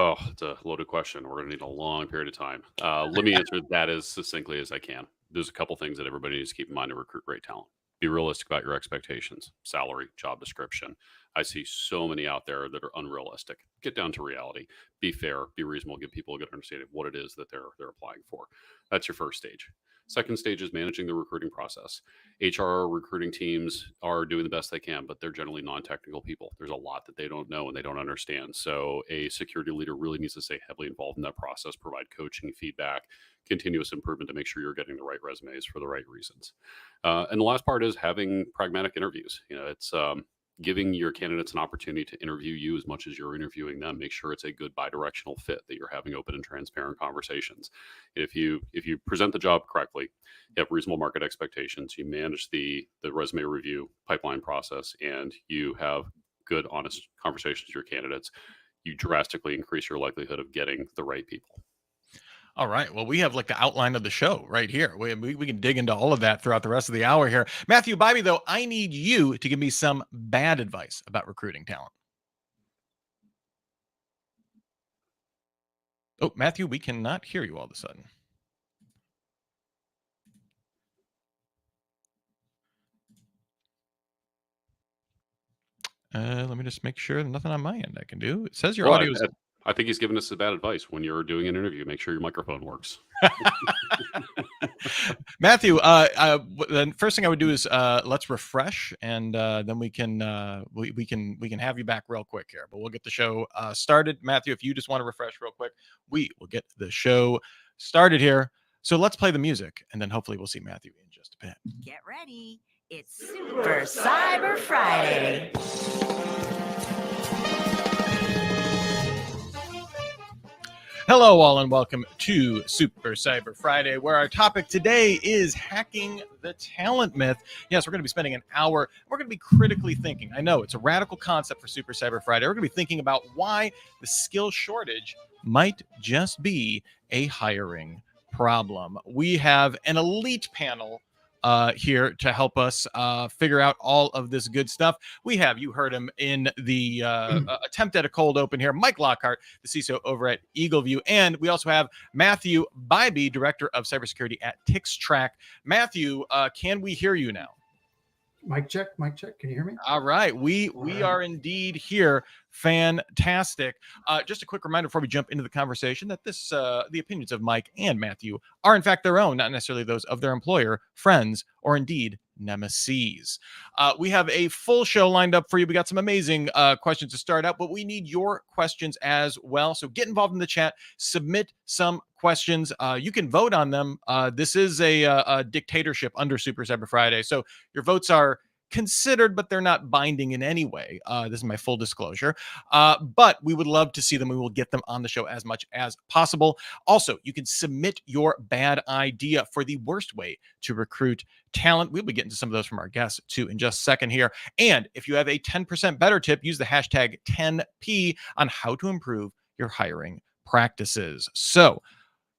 Oh, it's a loaded question. We're going to need a long period of time. Let me answer that as succinctly as I can. There's a couple things that everybody needs to keep in mind to recruit great talent. Be realistic about your expectations, salary, job description. I see so many out there that are unrealistic. Get down to reality. Be fair, be reasonable, give people a good understanding of what it is that they're applying for. That's your first stage. Second stage is managing the recruiting process. HR recruiting teams are doing the best they can, but they're generally non-technical people. There's a lot that they don't know and they don't understand. So a security leader really needs to stay heavily involved in that process, provide coaching, feedback, continuous improvement to make sure you're getting the right resumes for the right reasons. And the last part is having pragmatic interviews. It's giving your candidates an opportunity to interview you as much as you're interviewing them. Make sure it's a good bi-directional fit, that you're having open and transparent conversations. If you present the job correctly, you have reasonable market expectations, you manage the resume review pipeline process, and you have good, honest conversations with your candidates, you drastically increase your likelihood of getting the right people. All right. Well, we have like the outline of the show right here. We can dig into all of that throughout the rest of the hour here. Matthew Bybee, though, I need you to give me some bad advice about recruiting talent. Oh, Matthew, we cannot hear you all of a sudden. Let me just make sure nothing on my end I can do. It says your audio is... I think he's giving us bad advice. When you're doing an interview, make sure your microphone works. Matthew, the first thing I would do is let's refresh, and then we can have you back real quick here. But we'll get the show started. Matthew, if you just want to refresh real quick, we will get the show started here. So let's play the music, and then hopefully we'll see Matthew in just a bit. Get ready. It's Super Cyber Friday. Hello, all, and welcome to Super Cyber Friday, where our topic today is hacking the talent myth. Yes, we're going to be spending an hour. We're going to be critically thinking. I know it's a radical concept for Super Cyber Friday. We're going to be thinking about why the skill shortage might just be a hiring problem. We have an elite panel here to help us figure out all of this good stuff. We have, you heard him in the attempt at a cold open here, Mike Lockhart, the CISO over at Eagleview. And we also have Matthew Bybee, Director of Cybersecurity at TixTrack. Matthew, can we hear you now? Mic check. Can you hear me? All right. We are indeed here. Fantastic. Just a quick reminder before we jump into the conversation that the opinions of Mike and Matthew are in fact their own, not necessarily those of their employer, friends, or indeed nemesis. We have a full show lined up for you. We got some amazing questions to start out, but we need your questions as well. So get involved in the chat, submit some questions. You can vote on them. This is a dictatorship under Super Cyber Friday. So your votes are considered, but they're not binding in any way. This is my full disclosure. But we would love to see them. We will get them on the show as much as possible. Also, you can submit your bad idea for the worst way to recruit talent. We'll be getting to some of those from our guests too in just a second here. And if you have a 10% better tip, use the hashtag 10P on how to improve your hiring practices. So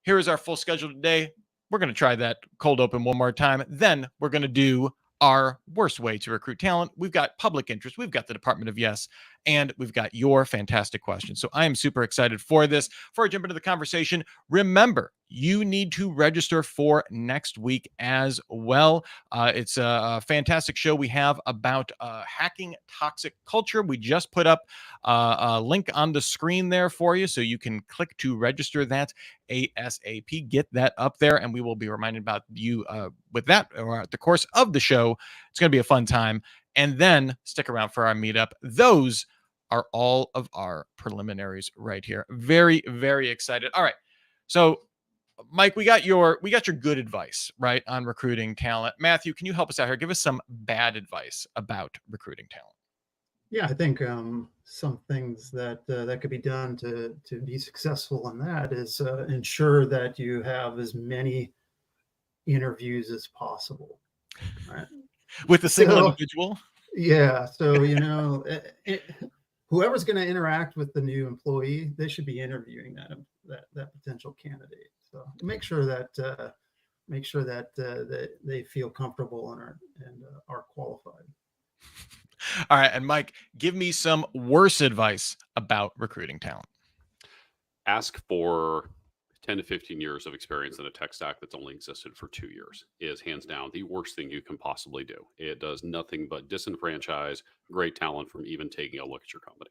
here is our full schedule today. We're going to try that cold open one more time. Then we're going to do our worst way to recruit talent. We've got public interest. We've got the Department of Yes, and we've got your fantastic questions. So I am super excited for this. Before I jump into the conversation, remember, you need to register for next week as well. It's a fantastic show we have about hacking toxic culture. We just put up a link on the screen there for you, so you can click to register that ASAP. Get that up there, and we will be reminded about you with that at the course of the show. It's going to be a fun time. And then stick around for our meetup. Those are all of our preliminaries right here. Very, very excited. All right. So Mike, we got your good advice, right, on recruiting talent. Matthew, can you help us out here? Give us some bad advice about recruiting talent. Yeah, I think some things that could be done to be successful in that is ensure that you have as many interviews as possible. Right? With a single individual? Yeah. So, whoever's going to interact with the new employee, they should be interviewing that potential candidate. So make sure that they feel comfortable and are qualified. All right. And Mike, give me some worse advice about recruiting talent. ask for 10 to 15 years of experience in a tech stack that's only existed for 2 years is hands down the worst thing you can possibly do. It does nothing but disenfranchise great talent from even taking a look at your company.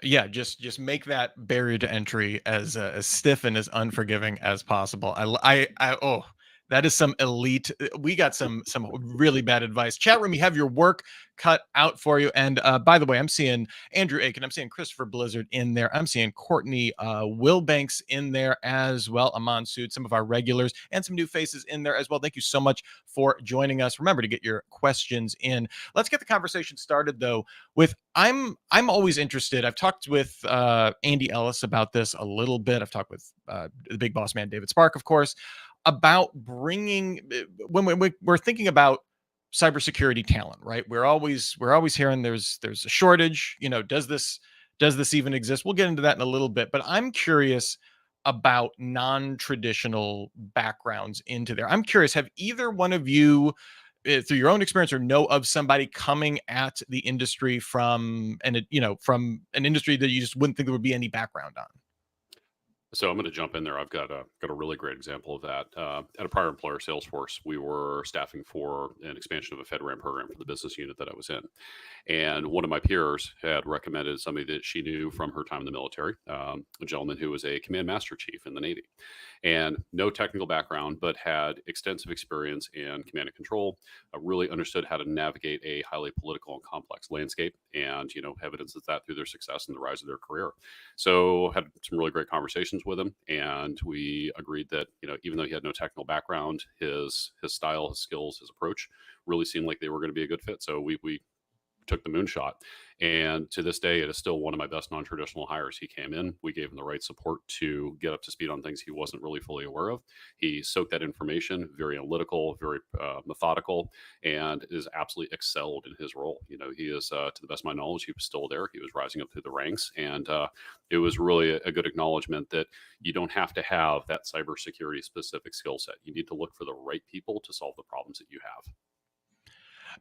Yeah, just make that barrier to entry as stiff and as unforgiving as possible. Oh, that is some elite. We got some really bad advice. Chat room, you have your work cut out for you. And by the way, I'm seeing Andrew Aiken, I'm seeing Christopher Blizzard in there. I'm seeing Courtney Wilbanks in there as well. Amon Sood, some of our regulars, and some new faces in there as well. Thank you so much for joining us. Remember to get your questions in. Let's get the conversation started though with I'm always interested. I've talked with Andy Ellis about this a little bit. I've talked with the big boss man David Spark, of course, about bringing when we're thinking about cybersecurity talent, right? We're always hearing there's a shortage. Does this even exist? We'll get into that in a little bit, but I'm curious about non-traditional backgrounds into there. I'm curious, have either one of you through your own experience or know of somebody coming at the industry from from an industry that you just wouldn't think there would be any background on? So I'm going to jump in there. I've got a really great example of that. At a prior employer, Salesforce, we were staffing for an expansion of a FedRAMP program for the business unit that I was in. And one of my peers had recommended somebody that she knew from her time in the military, a gentleman who was a command master chief in the Navy, and no technical background, but had extensive experience in command and control, really understood how to navigate a highly political and complex landscape, and evidence of that through their success and the rise of their career. So had some really great conversations with him, and we agreed that even though he had no technical background, his style, his skills, his approach really seemed like they were going to be a good fit. So we took the moonshot. And to this day, it is still one of my best non-traditional hires. He came in, we gave him the right support to get up to speed on things he wasn't really fully aware of. He soaked that information, very analytical, very methodical, and is absolutely excelled in his role. He is, to the best of my knowledge, he was still there. He was rising up through the ranks. And it was really a good acknowledgement that you don't have to have that cybersecurity specific skill set. You need to look for the right people to solve the problems that you have.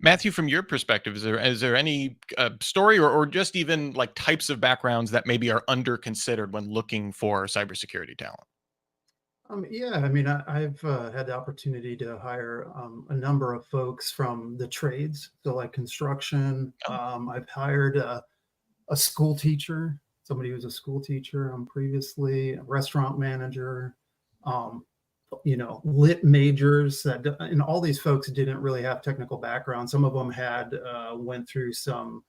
Matthew, from your perspective, is there any story or just even like types of backgrounds that maybe are under considered when looking for cybersecurity talent? Yeah, I mean, I've had the opportunity to hire a number of folks from the trades, so like construction. I've hired a school teacher, somebody who's a school teacher previously, a restaurant manager, um, lit majors and all these folks didn't really have technical background. Some of them had went through some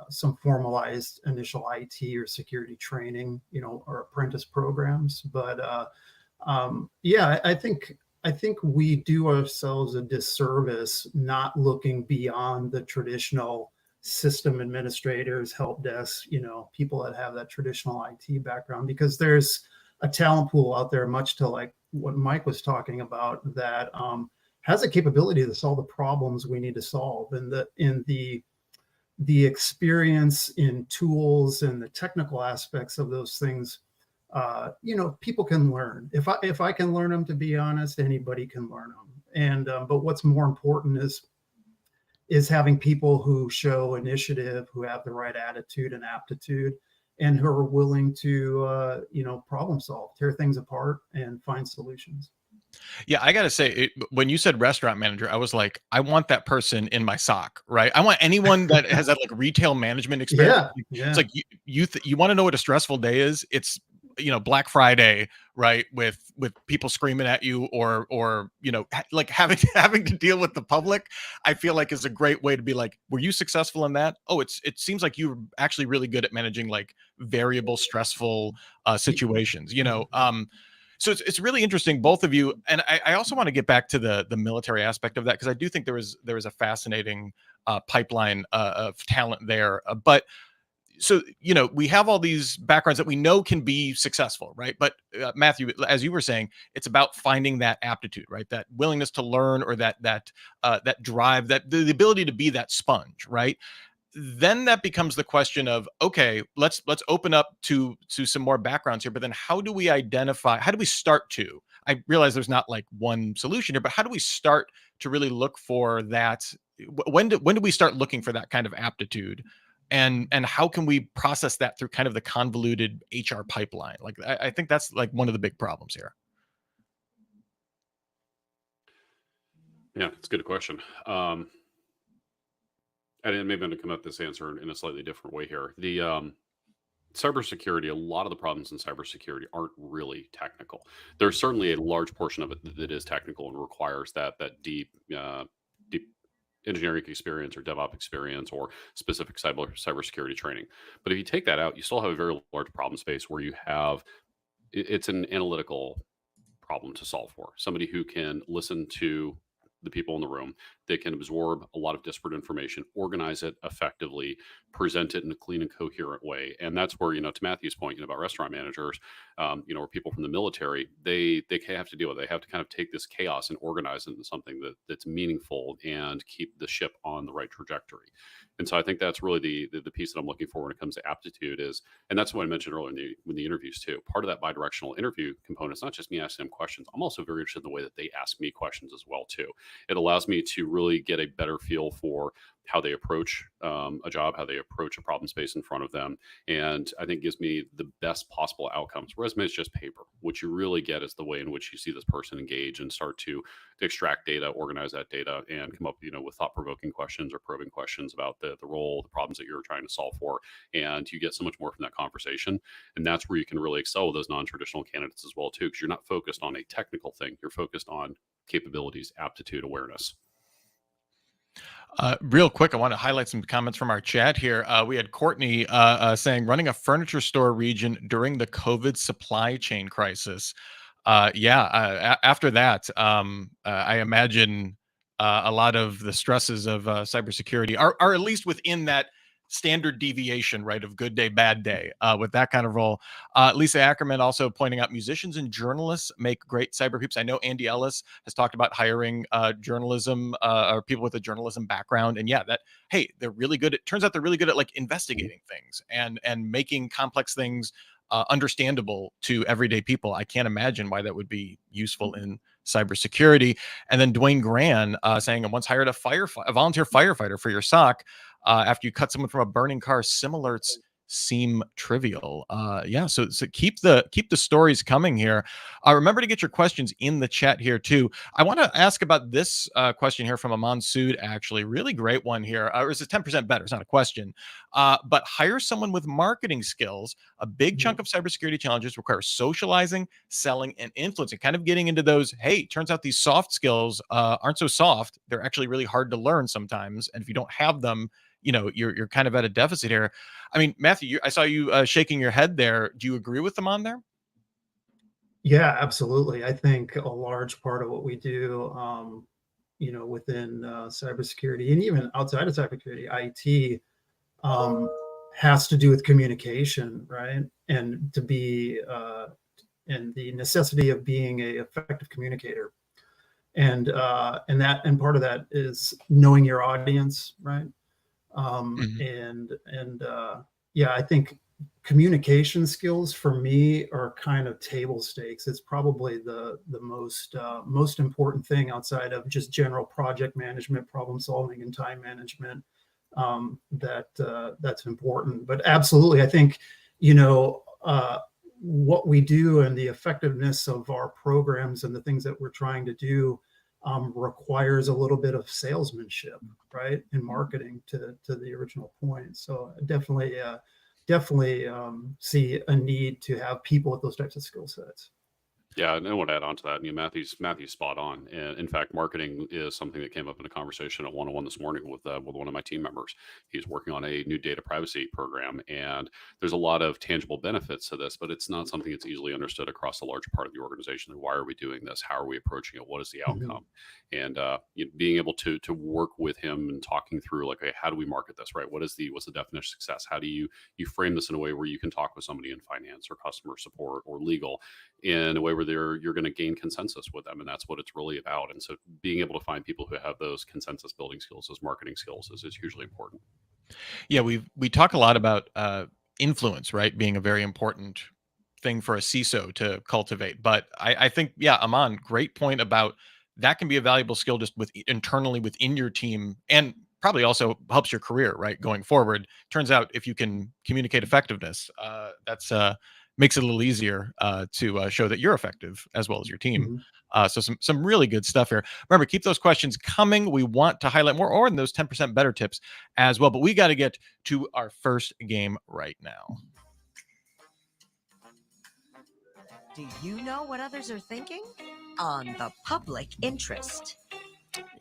some formalized initial IT or security training, or apprentice programs. But yeah, I think we do ourselves a disservice not looking beyond the traditional system administrators, help desk, people that have that traditional IT background, because there's a talent pool out there, much to like what Mike was talking about, that has a capability to solve the problems we need to solve, and the experience in tools and the technical aspects of those things. People can learn. If I can learn them, to be honest, anybody can learn them. And but what's more important is having people who show initiative, who have the right attitude and aptitude, and who are willing to problem solve, tear things apart, and find solutions. Yeah, I gotta say, when you said restaurant manager, I was like, I want that person in my sock, right? I want anyone that has that like retail management experience. Yeah. It's like you want to know what a stressful day is? It's Black Friday, right? With people screaming at you, or like having to deal with the public. I feel like is a great way to be like, were you successful in that? Oh, it seems like you were actually really good at managing like variable, stressful situations. So it's really interesting, both of you. And I also want to get back to the military aspect of that, because I do think there is a fascinating pipeline of talent there. But so, we have all these backgrounds that we know can be successful, right? But Matthew, as you were saying, it's about finding that aptitude, right? That willingness to learn, or that drive, that the ability to be that sponge, right? Then that becomes the question of, okay, let's open up to some more backgrounds here. But then how do we start to, I realize there's not like one solution here, but how do we start to really look for that? When do we start looking for that kind of aptitude and how can we process that through kind of the convoluted HR pipeline? Like, I think that's like one of the big problems here. Yeah, it's a good question. And maybe I'm going to come up with this answer in a slightly different way here. The cybersecurity, a lot of the problems in cybersecurity aren't really technical. There's certainly a large portion of it that is technical and requires that deep engineering experience or DevOps experience or specific cybersecurity training. But if you take that out, you still have a very large problem space where you have it's an analytical problem to solve for. Somebody who can listen to the people in the room, they can absorb a lot of disparate information, organize it effectively, present it in a clean and coherent way. And that's where, to Matthew's point, about restaurant managers, or people from the military, they have to deal with it. They have to kind of take this chaos and organize it into something that's meaningful and keep the ship on the right trajectory. And so I think that's really the piece that I'm looking for when it comes to aptitude is, and that's what I mentioned earlier in the interviews too. Part of that bidirectional interview component is not just me asking them questions. I'm also very interested in the way that they ask me questions as well too. It allows me to really get a better feel for how they approach a job, how they approach a problem space in front of them. And I think gives me the best possible outcomes. Resume is just paper. What you really get is the way in which you see this person engage and start to extract data, organize that data, and come up, with thought-provoking questions or probing questions about the role, the problems that you're trying to solve for. And you get so much more from that conversation. And that's where you can really excel with those non-traditional candidates as well, too, because you're not focused on a technical thing. You're focused on capabilities, aptitude, awareness. Real quick, I want to highlight some comments from our chat here. We had Courtney saying running a furniture store region during the COVID supply chain crisis. After that, I imagine a lot of the stresses of cybersecurity are at least within that standard deviation, right, of good day, bad day with that kind of role. Lisa Ackerman also pointing out musicians and journalists make great cyber peeps. I know Andy Ellis has talked about hiring journalism or people with a journalism background. And yeah, they're really good. It turns out they're really good at like investigating things and making complex things understandable to everyday people. I can't imagine why that would be useful in cybersecurity. And then Dwayne Gran saying, I once hired a volunteer firefighter for your SOC after you cut someone from a burning car. Similarts seem trivial. So keep the stories coming here. Remember to get your questions in the chat here too. I want to ask about this question here from Aman Sood, actually. Really great one here. Or is it 10% better? It's not a question. But hire someone with marketing skills. A big chunk of cybersecurity challenges require socializing, selling, and influencing. Kind of getting into those, hey, turns out these soft skills aren't so soft. They're actually really hard to learn sometimes. And if you don't have them, you're kind of at a deficit here. I mean, Matthew, I saw you shaking your head there. Do you agree with them on there? Yeah, absolutely. I think a large part of what we do, within cybersecurity and even outside of cybersecurity, IT, has to do with communication, right? And to be, and the necessity of being a effective communicator. And part of that is knowing your audience, right? I think communication skills for me are kind of table stakes. It's probably the most important thing outside of just general project management, problem solving, and time management. That's important. But absolutely, I think what we do and the effectiveness of our programs and the things that we're trying to do requires a little bit of salesmanship, right, in marketing to the original point. So definitely see a need to have people with those types of skill sets. Yeah, and I want to add on to that. Matthew's spot on. And in fact, marketing is something that came up in a conversation at 101 this morning with one of my team members. He's working on a new data privacy program, and there's a lot of tangible benefits to this, but it's not something that's easily understood across a large part of the organization. Why are we doing this? How are we approaching it? What is the outcome? And being able to work with him and talking through like, okay, how do we market this? Right? What's the definition of success? How do you frame this in a way where you can talk with somebody in finance or customer support or legal in a way where you're going to gain consensus with them, and that's what it's really about. And so being able to find people who have those consensus building skills, those marketing skills is hugely important. Yeah, we talk a lot about influence, right, being a very important thing for a CISO to cultivate. But I think, yeah, Aman, great point about that can be a valuable skill just internally within your team and probably also helps your career, right? Going forward. Turns out if you can communicate effectiveness, that's makes it a little easier to show that you're effective as well as your team. Mhm. So some really good stuff here. Remember, keep those questions coming. We want to highlight more, or in those 10% better tips as well. But we got to get to our first game right now. Do you know what others are thinking? On the public interest.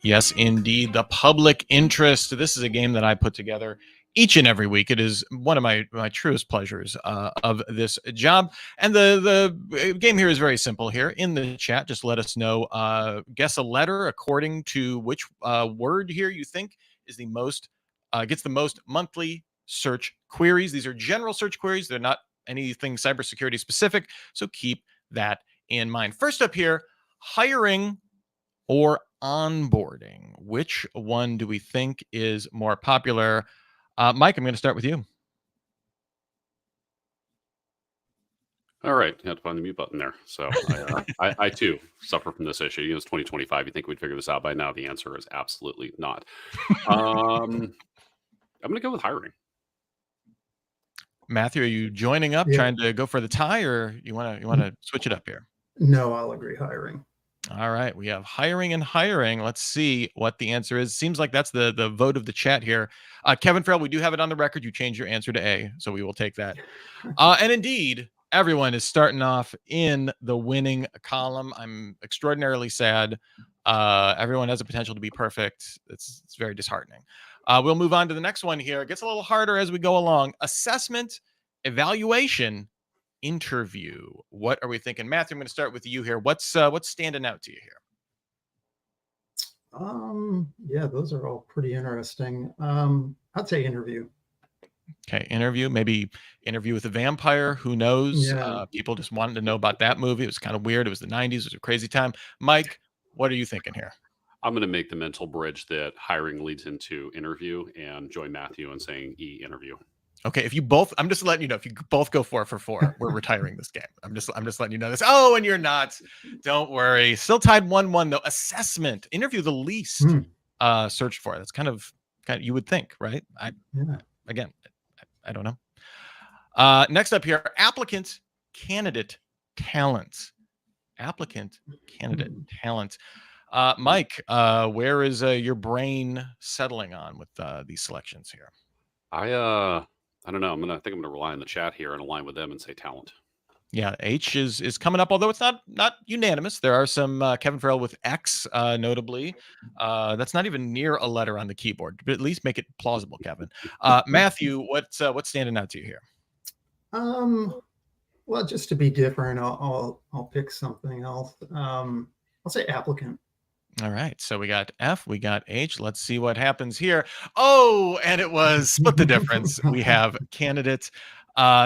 Yes, indeed. The public interest. This is a game that I put together each and every week. It is one of my truest pleasures of this job. And the game here is very simple here. In the chat, just let us know, guess a letter according to which word here you think is the most, gets the most monthly search queries. These are general search queries. They're not anything cybersecurity specific. So keep that in mind. First up here, hiring or onboarding. Which one do we think is more popular? Mike, I'm going to start with you. All right, had to find the mute button there. So I too suffer from this issue. It's 2025. You think we'd figure this out by now? The answer is absolutely not. I'm going to go with hiring. Matthew, are you joining up, Yeah. trying to go for the tie, or you want to switch it up here? No, I'll agree. Hiring. All right, we have hiring and hiring. Let's see what the answer is. Seems like that's the vote of the chat here. Kevin Farrell, we do have it on the record. You changed your answer to A, so we will take that. And indeed, everyone is starting off in the winning column. I'm extraordinarily sad. Everyone has the potential to be perfect. It's very disheartening. We'll move on to the next one here. It gets a little harder as we go along. Assessment, evaluation, interview. What are we thinking? Matthew, I'm going to start with you here. What's standing out to you here? Yeah, those are all pretty interesting. I'd say interview. Okay, interview, maybe interview with a vampire. Who knows? Yeah. People just wanted to know about that movie. It was kind of weird. It was the 90s. It was a crazy time. Mike, what are you thinking here? I'm going to make the mental bridge that hiring leads into interview and join Matthew in saying interview. Okay, if you both, I'm just letting you know, if you both go 4 for 4, we're retiring this game. I'm just letting you know this. Oh, and you're not. Don't worry. Still tied 1-1 though. Assessment, interview, the least searched for. That's kind of you would think, right? Again, I don't know. Next up here, applicant, candidate, talent. Applicant, candidate, talent. Mike, where is your brain settling on with these selections here? I don't know. I think I'm gonna rely on the chat here and align with them and say talent. Yeah, H is coming up, although it's not unanimous. There are some Kevin Farrell with X, notably. That's not even near a letter on the keyboard, but at least make it plausible, Kevin. Matthew, what's standing out to you here? Well, just to be different, I'll pick something else. I'll say applicant. All right, so we got F, we got H. Let's see what happens here. Oh, and it was split the difference. We have candidate.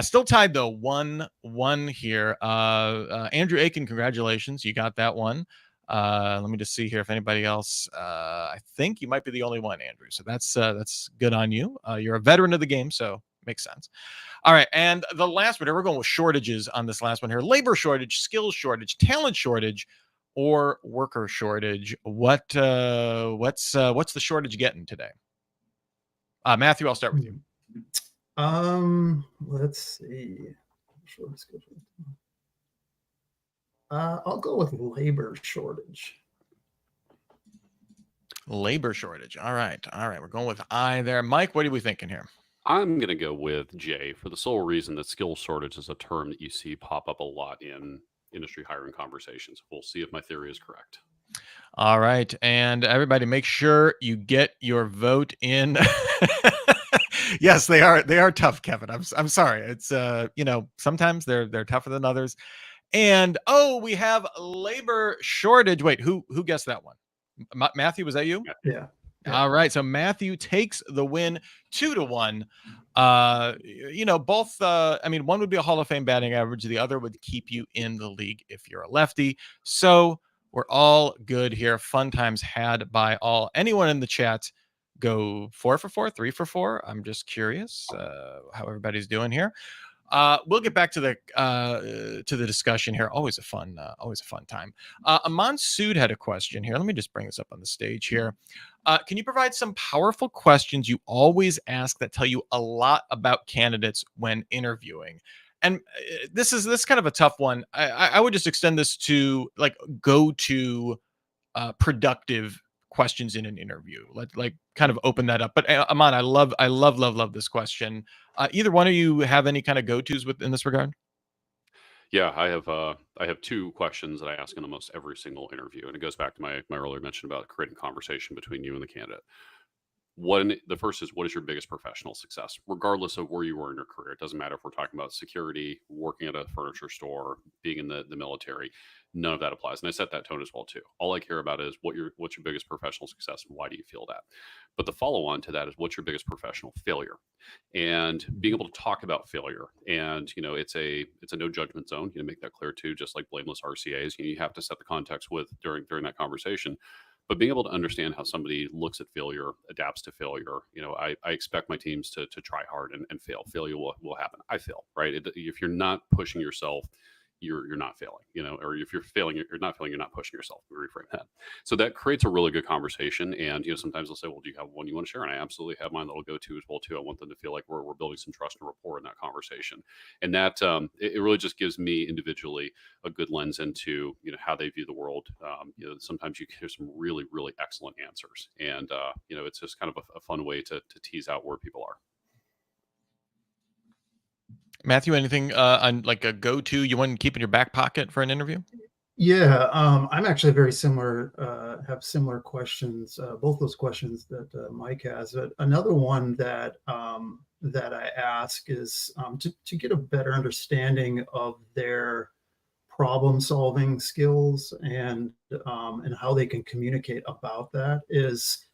Still tied though, 1-1 here. Andrew Aiken, congratulations, you got that one. Let me just see here if anybody else. I think you might be the only one, Andrew. So that's good on you. You're a veteran of the game, so makes sense. All right, and the last one, we're going with shortages on this last one here: labor shortage, skills shortage, talent shortage, or worker shortage. What's the shortage getting today? Matthew, I'll start with you. Let's see. I'll go with labor shortage. Labor shortage. All right. We're going with I there. Mike, what are we thinking here? I'm going to go with J for the sole reason that skill shortage is a term that you see pop up a lot in industry hiring conversations. We'll see if my theory is correct. All right. And everybody, make sure you get your vote in. Yes, they are tough, Kevin. I'm sorry. It's sometimes they're tougher than others. And we have labor shortage. Wait, who guessed that one? Matthew, was that you? Yeah. All right. So Matthew takes the win 2-1. Both one would be a Hall of Fame batting average, the other would keep you in the league if you're a lefty. So we're all good here. Fun times had by all. Anyone in the chat go 4 for 4, 3 for 4? I'm just curious how everybody's doing here. We'll get back to the discussion here. Always a fun time. Aman Sood had a question here. Let me just bring this up on the stage here. Can you provide some powerful questions you always ask that tell you a lot about candidates when interviewing? And this is kind of a tough one. I would just extend this to like go to productive questions in an interview. Like kind of open that up. But Aman, I love this question. Either one of you have any kind of go-tos in this regard? Yeah, I have two questions that I ask in almost every single interview, and it goes back to my earlier mention about creating conversation between you and the candidate. The first is, what is your biggest professional success, regardless of where you were in your career? It doesn't matter if we're talking about security, working at a furniture store, being in the military. None of that applies, and I set that tone as well too. All I care about is what's your biggest professional success and why do you feel that. But the follow on to that is, what's your biggest professional failure, and being able to talk about failure. And it's a no judgment zone. Make that clear too. Just like blameless RCAs, you have to set the context with during that conversation. But being able to understand how somebody looks at failure, adapts to failure. I expect my teams to try hard and fail. Failure will happen. I fail, right? If you're not pushing yourself, you're not failing, or if you're failing, you're not failing, you're not pushing yourself. We reframe that. So that creates a really good conversation. And, sometimes they'll say, well, do you have one you want to share? And I absolutely have mine that'll go to as well, too. I want them to feel like we're building some trust and rapport in that conversation. And that, it really just gives me individually a good lens into, how they view the world. Sometimes you hear some really, really excellent answers. And, it's just kind of a fun way to tease out where people are. Matthew, anything on like a go-to you want to keep in your back pocket for an interview? Yeah, I'm actually very similar, have similar questions, both those questions that Mike has. But another one that that I ask is to get a better understanding of their problem-solving skills and how they can communicate about that is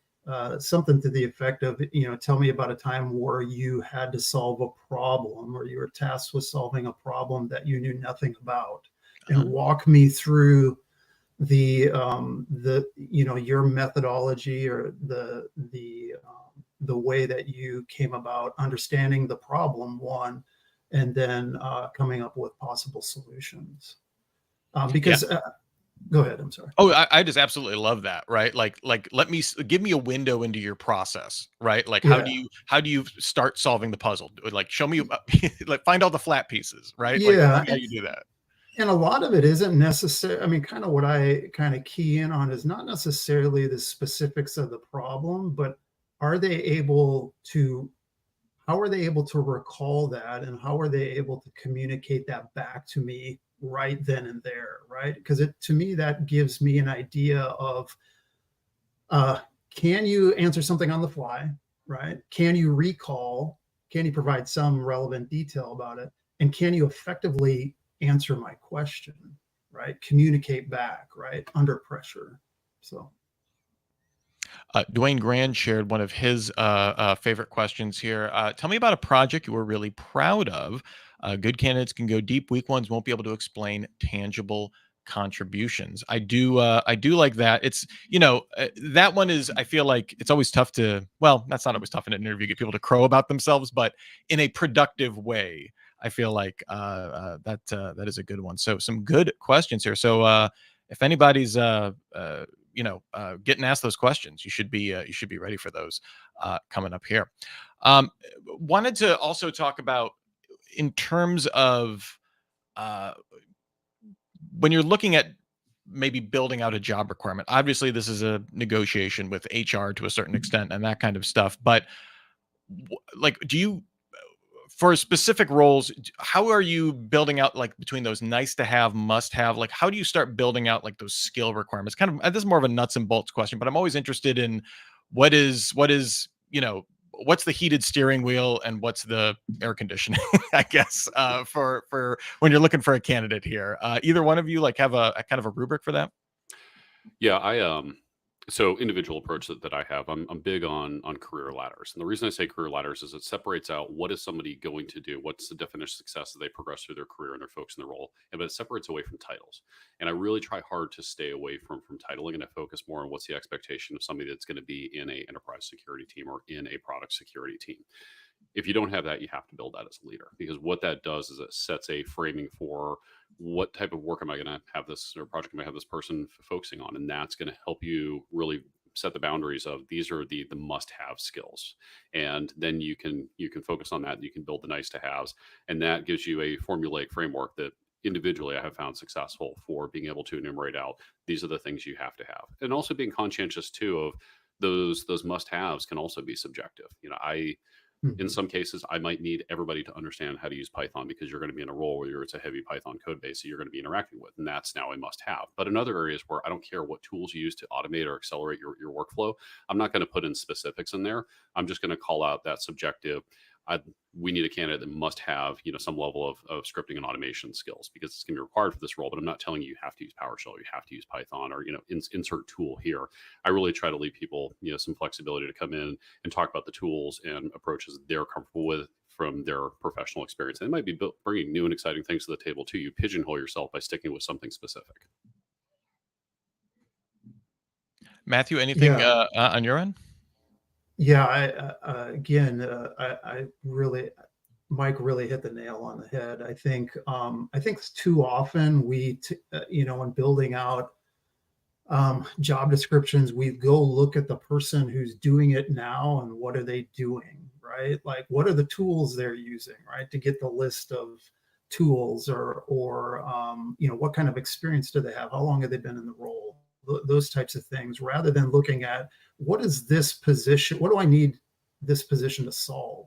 something to the effect of, tell me about a time where you had to solve a problem or you were tasked with solving a problem that you knew nothing about, and walk me through your methodology or the way that you came about understanding the problem one, and then coming up with possible solutions. Because go ahead, I'm sorry. Oh, I just absolutely love that. Right. Like give me a window into your process, right? Like how do you start solving the puzzle? Like show me, like find all the flat pieces, right? Like Yeah. how you do that. And a lot of it isn't necessary. I mean, kind of what I kind of key in on is not necessarily the specifics of the problem, but are they able to, how are they able to recall that, and how are they able to communicate that back to me right then and there, right? Because to me, that gives me an idea of, can you answer something on the fly, right? Can you recall? Can you provide some relevant detail about it? And can you effectively answer my question, right? Communicate back, right? Under pressure. So. Dwayne Grand shared one of his favorite questions here. Tell me about a project you were really proud of. Good candidates can go deep. Weak ones won't be able to explain tangible contributions. I do like that. It's that one is, I feel like it's always tough to, well, that's not always tough in an interview, get people to crow about themselves, but in a productive way. I feel like that is a good one. So some good questions here. So if anybody's getting asked those questions, you should be ready for those coming up here. Wanted to also talk about, in terms of when you're looking at maybe building out a job requirement. Obviously, this is a negotiation with HR to a certain extent and that kind of stuff. But like, do you, for specific roles, how are you building out, like, between those nice to have, must have, like, how do you start building out like those skill requirements? Kind of, this is more of a nuts and bolts question, but I'm always interested in what is what's the heated steering wheel and what's the air conditioning, I guess, for when you're looking for a candidate here. Either one of you like have a kind of a rubric for that? Yeah, so individual approach that I have, I'm big on career ladders. And the reason I say career ladders is it separates out what is somebody going to do, what's the definition of success as they progress through their career and their focus in their role, but it separates away from titles. And I really try hard to stay away from titling, and I focus more on what's the expectation of somebody that's going to be in a enterprise security team or in a product security team. If you don't have that, you have to build that as a leader, because what that does is it sets a framing for what type of work am I going to have this, or project am I have this person focusing on, and that's going to help you really set the boundaries of these are the must have skills, and then you can focus on that, and you can build the nice to haves, and that gives you a formulaic framework that individually I have found successful for being able to enumerate out these are the things you have to have, and also being conscientious too of those must haves can also be subjective. I in Mhm. some cases, I might need everybody to understand how to use Python, because you're going to be in a role where it's a heavy Python code base that you're going to be interacting with. And that's now a must have. But in other areas where I don't care what tools you use to automate or accelerate your workflow, I'm not going to put in specifics in there. I'm just going to call out that subjective. I, we need a candidate that must have, some level of scripting and automation skills, because it's going to be required for this role. But I'm not telling you have to use PowerShell, you have to use Python, or insert tool here. I really try to leave people some flexibility to come in and talk about the tools and approaches they're comfortable with from their professional experience. And it might be bringing new and exciting things to the table too. You pigeonhole yourself by sticking with something specific. Matthew, anything Yeah, on your end? yeah. Again, I really, Mike really hit the nail on the head. I think too often when building out job descriptions, we go look at the person who's doing it now and what are they doing, right? Like, what are the tools they're using, right, to get the list of tools, or what kind of experience do they have? How long have they been in the role? Those types of things, rather than looking at what is this position? What do I need this position to solve?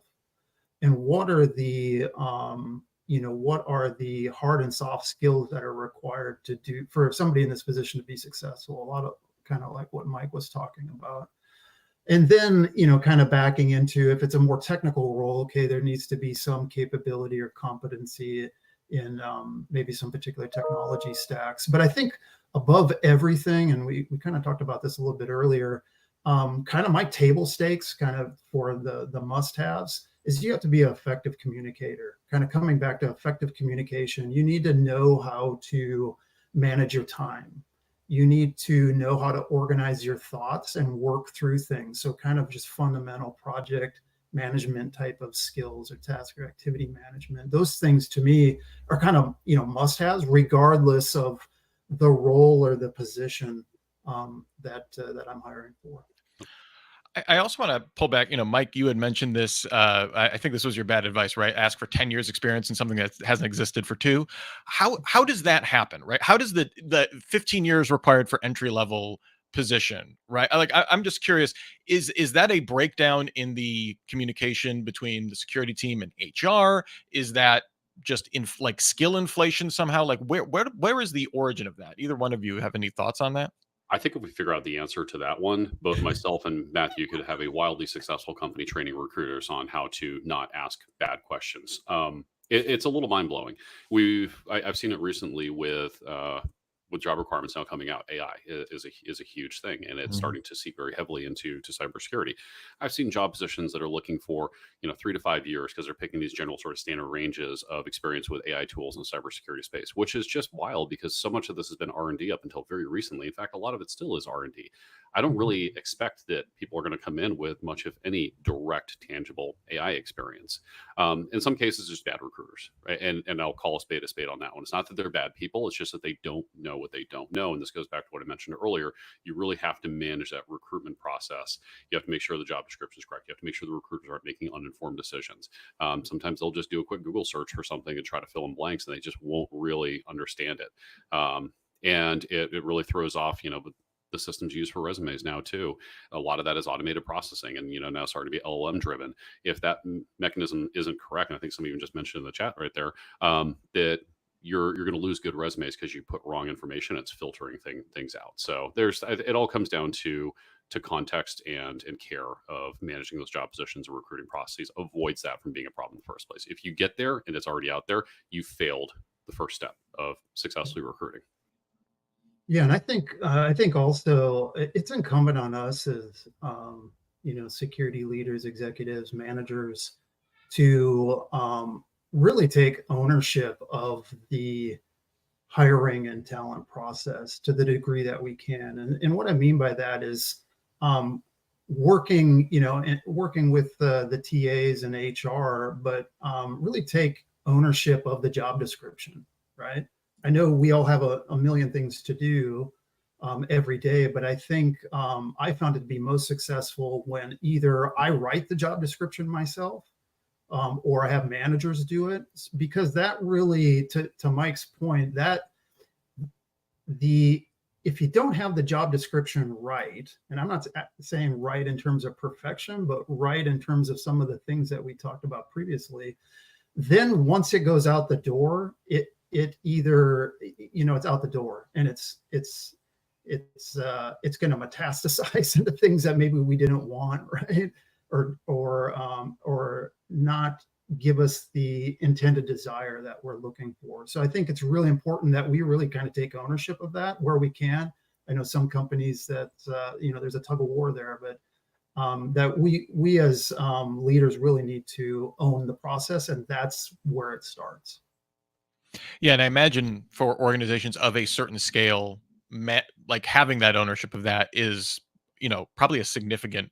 And what are the hard and soft skills that are required to do for somebody in this position to be successful? A lot of kind of like what Mike was talking about. And then, kind of backing into, if it's a more technical role, okay, there needs to be some capability or competency in maybe some particular technology stacks. But I think above everything, and we kind of talked about this a little bit earlier, kind of my table stakes kind of for the must-haves is you have to be an effective communicator. Kind of coming back to effective communication, you need to know how to manage your time. You need to know how to organize your thoughts and work through things. So kind of just fundamental project management type of skills, or task or activity management. Those things to me are kind of, must-haves, regardless of the role or the position that I'm hiring for. I also want to pull back. Mike, you had mentioned this. I think this was your bad advice, right? Ask for 10 years experience in something that hasn't existed for 2. How does that happen, right? How does the 15 years required for entry level position, right? I'm just curious. Is that a breakdown in the communication between the security team and HR? Is that just in like skill inflation somehow? Like where is the origin of that? Either one of you have any thoughts on that? I think if we figure out the answer to that one, both myself and Matthew could have a wildly successful company training recruiters on how to not ask bad questions. It's a little mind blowing. I've seen it recently with job requirements now coming out. AI is a huge thing, and it's Mhm. starting to seep very heavily into cybersecurity. I've seen job positions that are looking for 3 to 5 years, because they're picking these general sort of standard ranges of experience with AI tools in the cybersecurity space, which is just wild, because so much of this has been R&D up until very recently. In fact, a lot of it still is R&D. I don't Mhm. really expect that people are going to come in with much of any direct, tangible AI experience. In some cases, there's bad recruiters, right? And I'll call a spade on that one. It's not that they're bad people; it's just that they don't know what they don't know. And this goes back to what I mentioned earlier. You really have to manage that recruitment process. You have to make sure the job description is correct. You have to make sure the recruiters aren't making uninformed decisions. Sometimes they'll just do a quick Google search for something and try to fill in blanks, and they just won't really understand it. And it really throws off, the systems used for resumes now too. A lot of that is automated processing, and now starting to be LLM driven. If that mechanism isn't correct, and I think some even just mentioned in the chat right there, that you're going to lose good resumes because you put wrong information. It's filtering things out. So it all comes down to context and care of managing those job positions and recruiting processes avoids that from being a problem in the first place. If you get there and it's already out there, you failed the first step of successfully recruiting. Yeah, and I think also it's incumbent on us as security leaders, executives, managers to really take ownership of the hiring and talent process to the degree that we can. And what I mean by that is, um, working, and working with the TAs and HR, but really take ownership of the job description, right? I know we all have a million things to do every day, but I think I found it to be most successful when either I write the job description myself, or I have managers do it, because that really, to Mike's point, that if you don't have the job description right, and I'm not saying right in terms of perfection, but right in terms of some of the things that we talked about previously, then once it goes out the door, it either, it's out the door, and it's going to metastasize into things that maybe we didn't want, right? Or not give us the intended desire that we're looking for. So I think it's really important that we really kind of take ownership of that where we can. I know some companies that there's a tug of war there, but that we as leaders really need to own the process, and that's where it starts. Yeah, and I imagine for organizations of a certain scale, like having that ownership of that is, probably a significant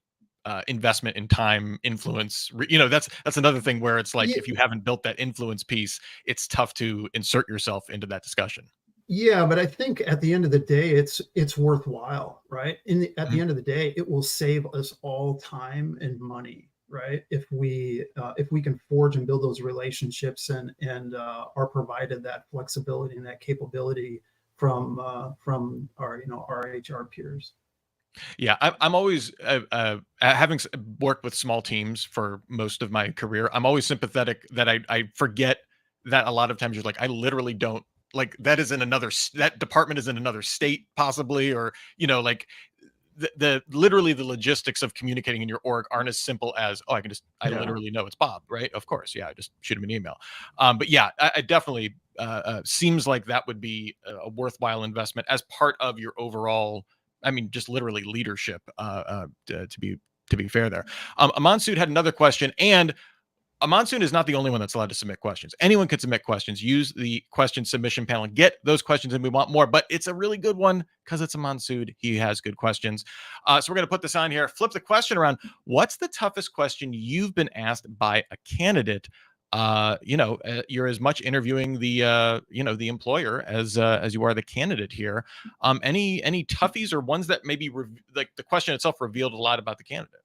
investment in time, influence. That's another thing where it's like, Yeah, if you haven't built that influence piece, it's tough to insert yourself into that discussion. yeah, but I think at the end of the day, it's worthwhile, right? At the end of the day, it will save us all time and money, right? If we can forge and build those relationships and are provided that flexibility and that capability from our HR peers. Yeah, I'm always having worked with small teams for most of my career. I'm always sympathetic that I forget that a lot of times you're like, I literally don't, like, that is in that department is in another state possibly, or like the literally the logistics of communicating in your org aren't as simple as, oh, I Yeah. literally know it's Bob, right? Of course, yeah, I just shoot him an email. But yeah, I definitely seems like that would be a worthwhile investment as part of your overall, I mean, just literally leadership. To be fair, there, Amansood had another question, and Monsoon is not the only one that's allowed to submit questions. Anyone can submit questions. Use the question submission panel and get those questions, and we want more. But it's a really good one because it's a Monsoon. He has good questions. So we're going to put this on here. Flip the question around. What's the toughest question you've been asked by a candidate? You're as much interviewing the employer as you are the candidate here. Any toughies or ones that maybe like the question itself revealed a lot about the candidate?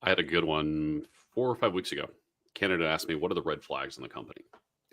I had a good one 4 or 5 weeks ago. Candidate asked me, "What are the red flags in the company?"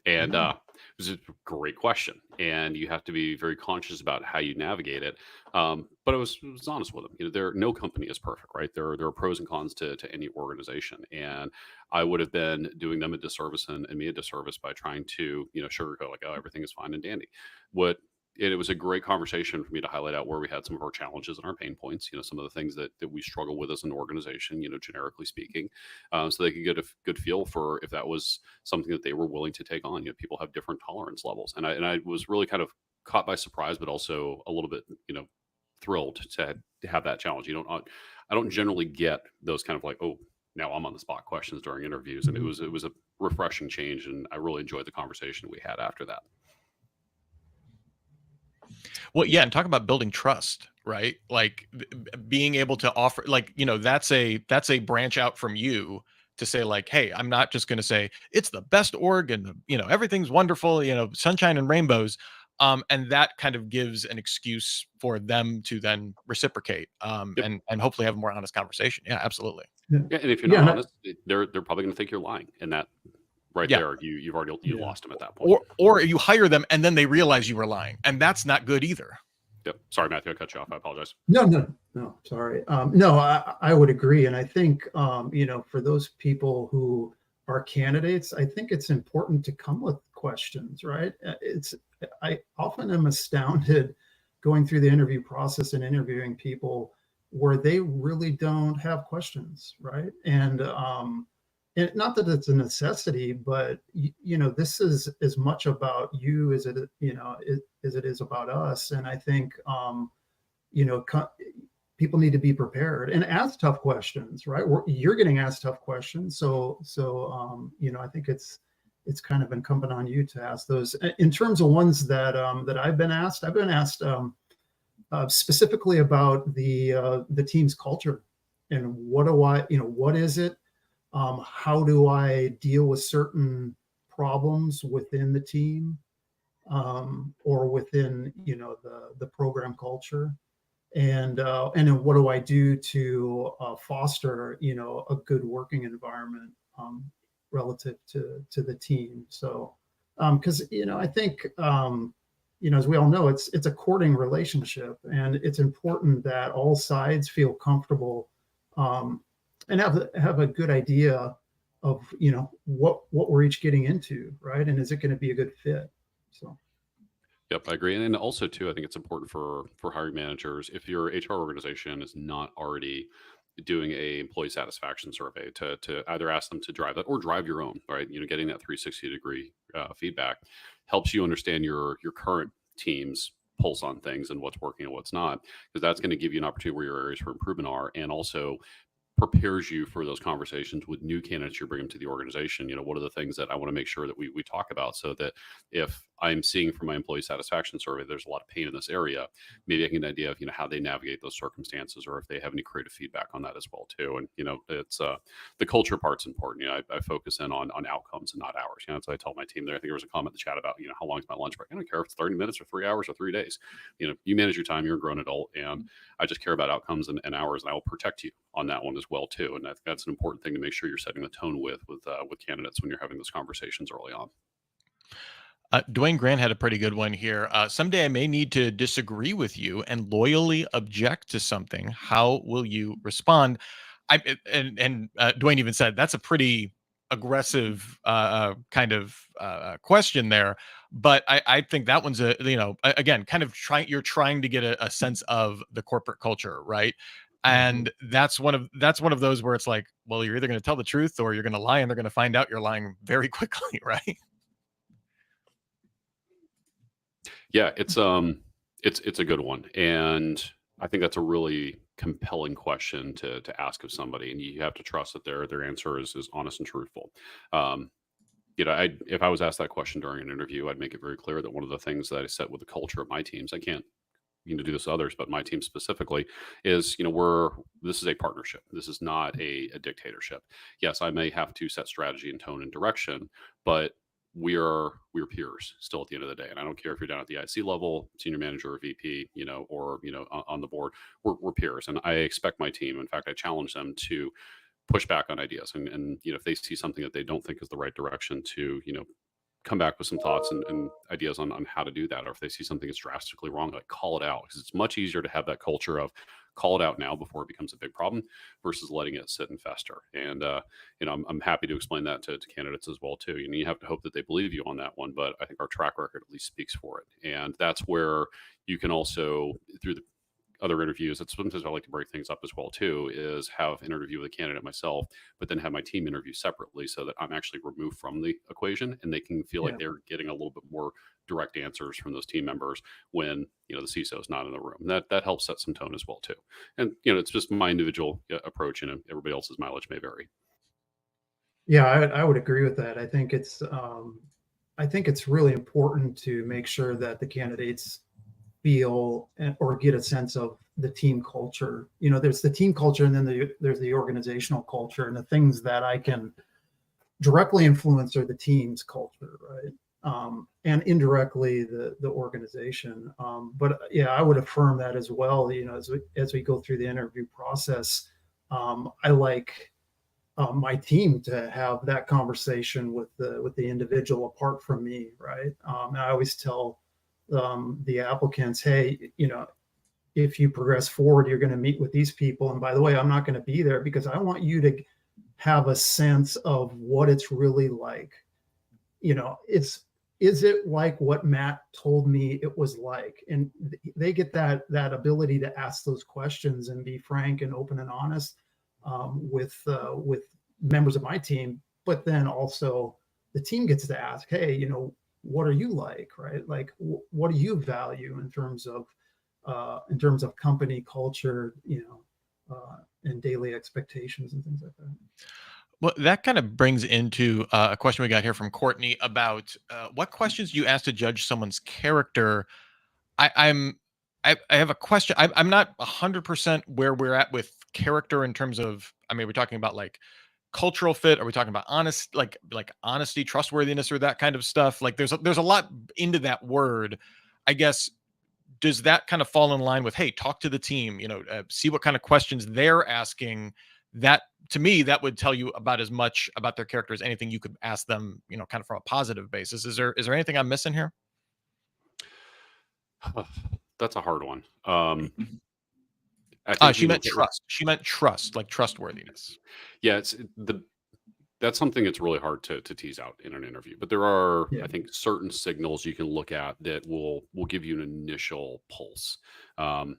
And Mhm. it was a great question, and you have to be very conscious about how you navigate it. But I was honest with them. No company is perfect, right? There are pros and cons to any organization, and I would have been doing them a disservice and me a disservice by trying to sugarcoat like, oh, everything is fine and dandy. What It was a great conversation for me to highlight out where we had some of our challenges and our pain points. Some of the things that we struggle with as an organization. Generically speaking, so they could get a good feel for if that was something that they were willing to take on. People have different tolerance levels, and I was really kind of caught by surprise, but also a little bit, thrilled to have that challenge. I don't generally get those kind of like, oh, now I'm on the spot questions during interviews, and it Mhm. was a refreshing change, and I really enjoyed the conversation we had after that. Well, yeah, and talk about building trust, right? Like being able to offer, like, that's a branch out from you to say like, hey, I'm not just going to say it's the best org and everything's wonderful, sunshine and rainbows. And that kind of gives an excuse for them to then reciprocate, Yep. and hopefully have a more honest conversation. Yeah, absolutely. Yeah. Yeah, and if you're Yeah. not honest, they're probably going to think you're lying, and that right Yeah. there, you've already Yeah. lost them at that point. Or you hire them and then they realize you were lying, and that's not good either. Yep. Sorry, Matthew, I cut you off. I apologize. No, sorry. No, I would agree. And I think, for those people who are candidates, I think it's important to come with questions, right? I often am astounded going through the interview process and interviewing people where they really don't have questions, right? And not that it's a necessity, but this is as much about you as as it is about us. And I think, you know, people need to be prepared and ask tough questions, right? You're getting asked tough questions. So I think it's kind of incumbent on you to ask those. In terms of ones that I've been asked specifically about the team's culture and what is it? How do I deal with certain problems within the team, or within the program culture, and then what do I do to foster a good working environment, relative to the team. So because I think as we all know, it's a courting relationship, and it's important that all sides feel comfortable, um, and have a good idea of what we're each getting into, right? And is it going to be a good fit? So Yep, I agree. And also too, I think it's important for hiring managers, if your HR organization is not already doing a employee satisfaction survey, to either ask them to drive that or drive your own, right? Getting that 360-degree feedback helps you understand your current team's pulse on things and what's working and what's not, because that's going to give you an opportunity where your areas for improvement are, and also prepares you for those conversations with new candidates you're bringing to the organization. What are the things that I want to make sure that we talk about, so that if I'm seeing from my employee satisfaction survey there's a lot of pain in this area, maybe I can get an idea of how they navigate those circumstances, or if they have any creative feedback on that as well too. And it's the culture part's important. I focus in on outcomes and not hours. That's what I tell my team there. I think there was a comment in the chat about how long is my lunch break. I don't care if it's 30 minutes or 3 hours or 3 days. You manage your time. You're a grown adult, and I just care about outcomes and hours, and I will protect you on that one as well too. And I think that's an important thing to make sure you're setting the tone with candidates when you're having those conversations early on. Dwayne Grant had a pretty good one here. Someday I may need to disagree with you and loyally object to something. How will you respond? Dwayne even said that's a pretty aggressive kind of question there. But I think that one's again, kind of you're trying to get a sense of the corporate culture, right? And that's one of those where it's like, well, you're either going to tell the truth or you're going to lie, and they're going to find out you're lying very quickly, right? Yeah, it's a good one, and I think that's a really compelling question to ask of somebody, and you have to trust that their answer is honest and truthful. Um, if I was asked that question during an interview, I'd make it very clear that one of the things that I set with the culture of my teams, I can't do this to others, but my team specifically, is this is a partnership. This is not a dictatorship. Yes, I may have to set strategy and tone and direction, but we're peers still at the end of the day. And I don't care if you're down at the IC level, senior manager or VP, or on the board. We're peers, and I expect my team. In fact, I challenge them to push back on ideas, and if they see something that they don't think is the right direction, to come back with some thoughts and ideas on how to do that. Or if they see something that's drastically wrong, like, call it out, because it's much easier to have that culture of call it out now before it becomes a big problem versus letting it sit and fester. And I'm happy to explain that to candidates as well too. You have to hope that they believe you on that one, but I think our track record at least speaks for it. And that's where you can also, through the other interviews, that's sometimes I like to break things up as well too, is have an interview with a candidate myself, but then have my team interview separately, so that I'm actually removed from the equation, and they can feel like they're getting a little bit more direct answers from those team members when the CISO is not in the room. That helps set some tone as well too. And it's just my individual approach, and everybody else's mileage may vary. Yeah, I would agree with that. I think it's really important to make sure that the candidates feel or get a sense of the team culture. There's the team culture, and then there's the organizational culture, and the things that I can directly influence are the team's culture, right? And indirectly the organization. But yeah, I would affirm that as well. As we go through the interview process, I like my team to have that conversation with the individual apart from me, right? And I always tell the applicants, hey, if you progress forward, you're going to meet with these people. And by the way, I'm not going to be there, because I want you to have a sense of what it's really like. Is it like what Matt told me it was like? And they get that ability to ask those questions and be frank and open and honest with members of my team. But then also the team gets to ask, hey, what are you like, right? Like, what do you value in terms of company culture, and daily expectations and things like that. Well, that kind of brings into a question we got here from Courtney about what questions you ask to judge someone's character. I'm I have a question. I'm not 100% where we're at with character in terms of, I mean, we're talking about like cultural fit. Are we talking about honest, like honesty, trustworthiness, or that kind of stuff? Like there's a lot into that word. I guess, does that kind of fall in line with, hey, talk to the team, see what kind of questions they're asking? That, to me, that would tell you about as much about their character as anything you could ask them, kind of from a positive basis. Is there anything I'm missing here? That's a hard one. I think She you meant hit. trust. She meant trust, like trustworthiness. Yeah, that's something that's really hard to tease out in an interview. But there are, Yeah. I think, certain signals you can look at that will give you an initial pulse. Um,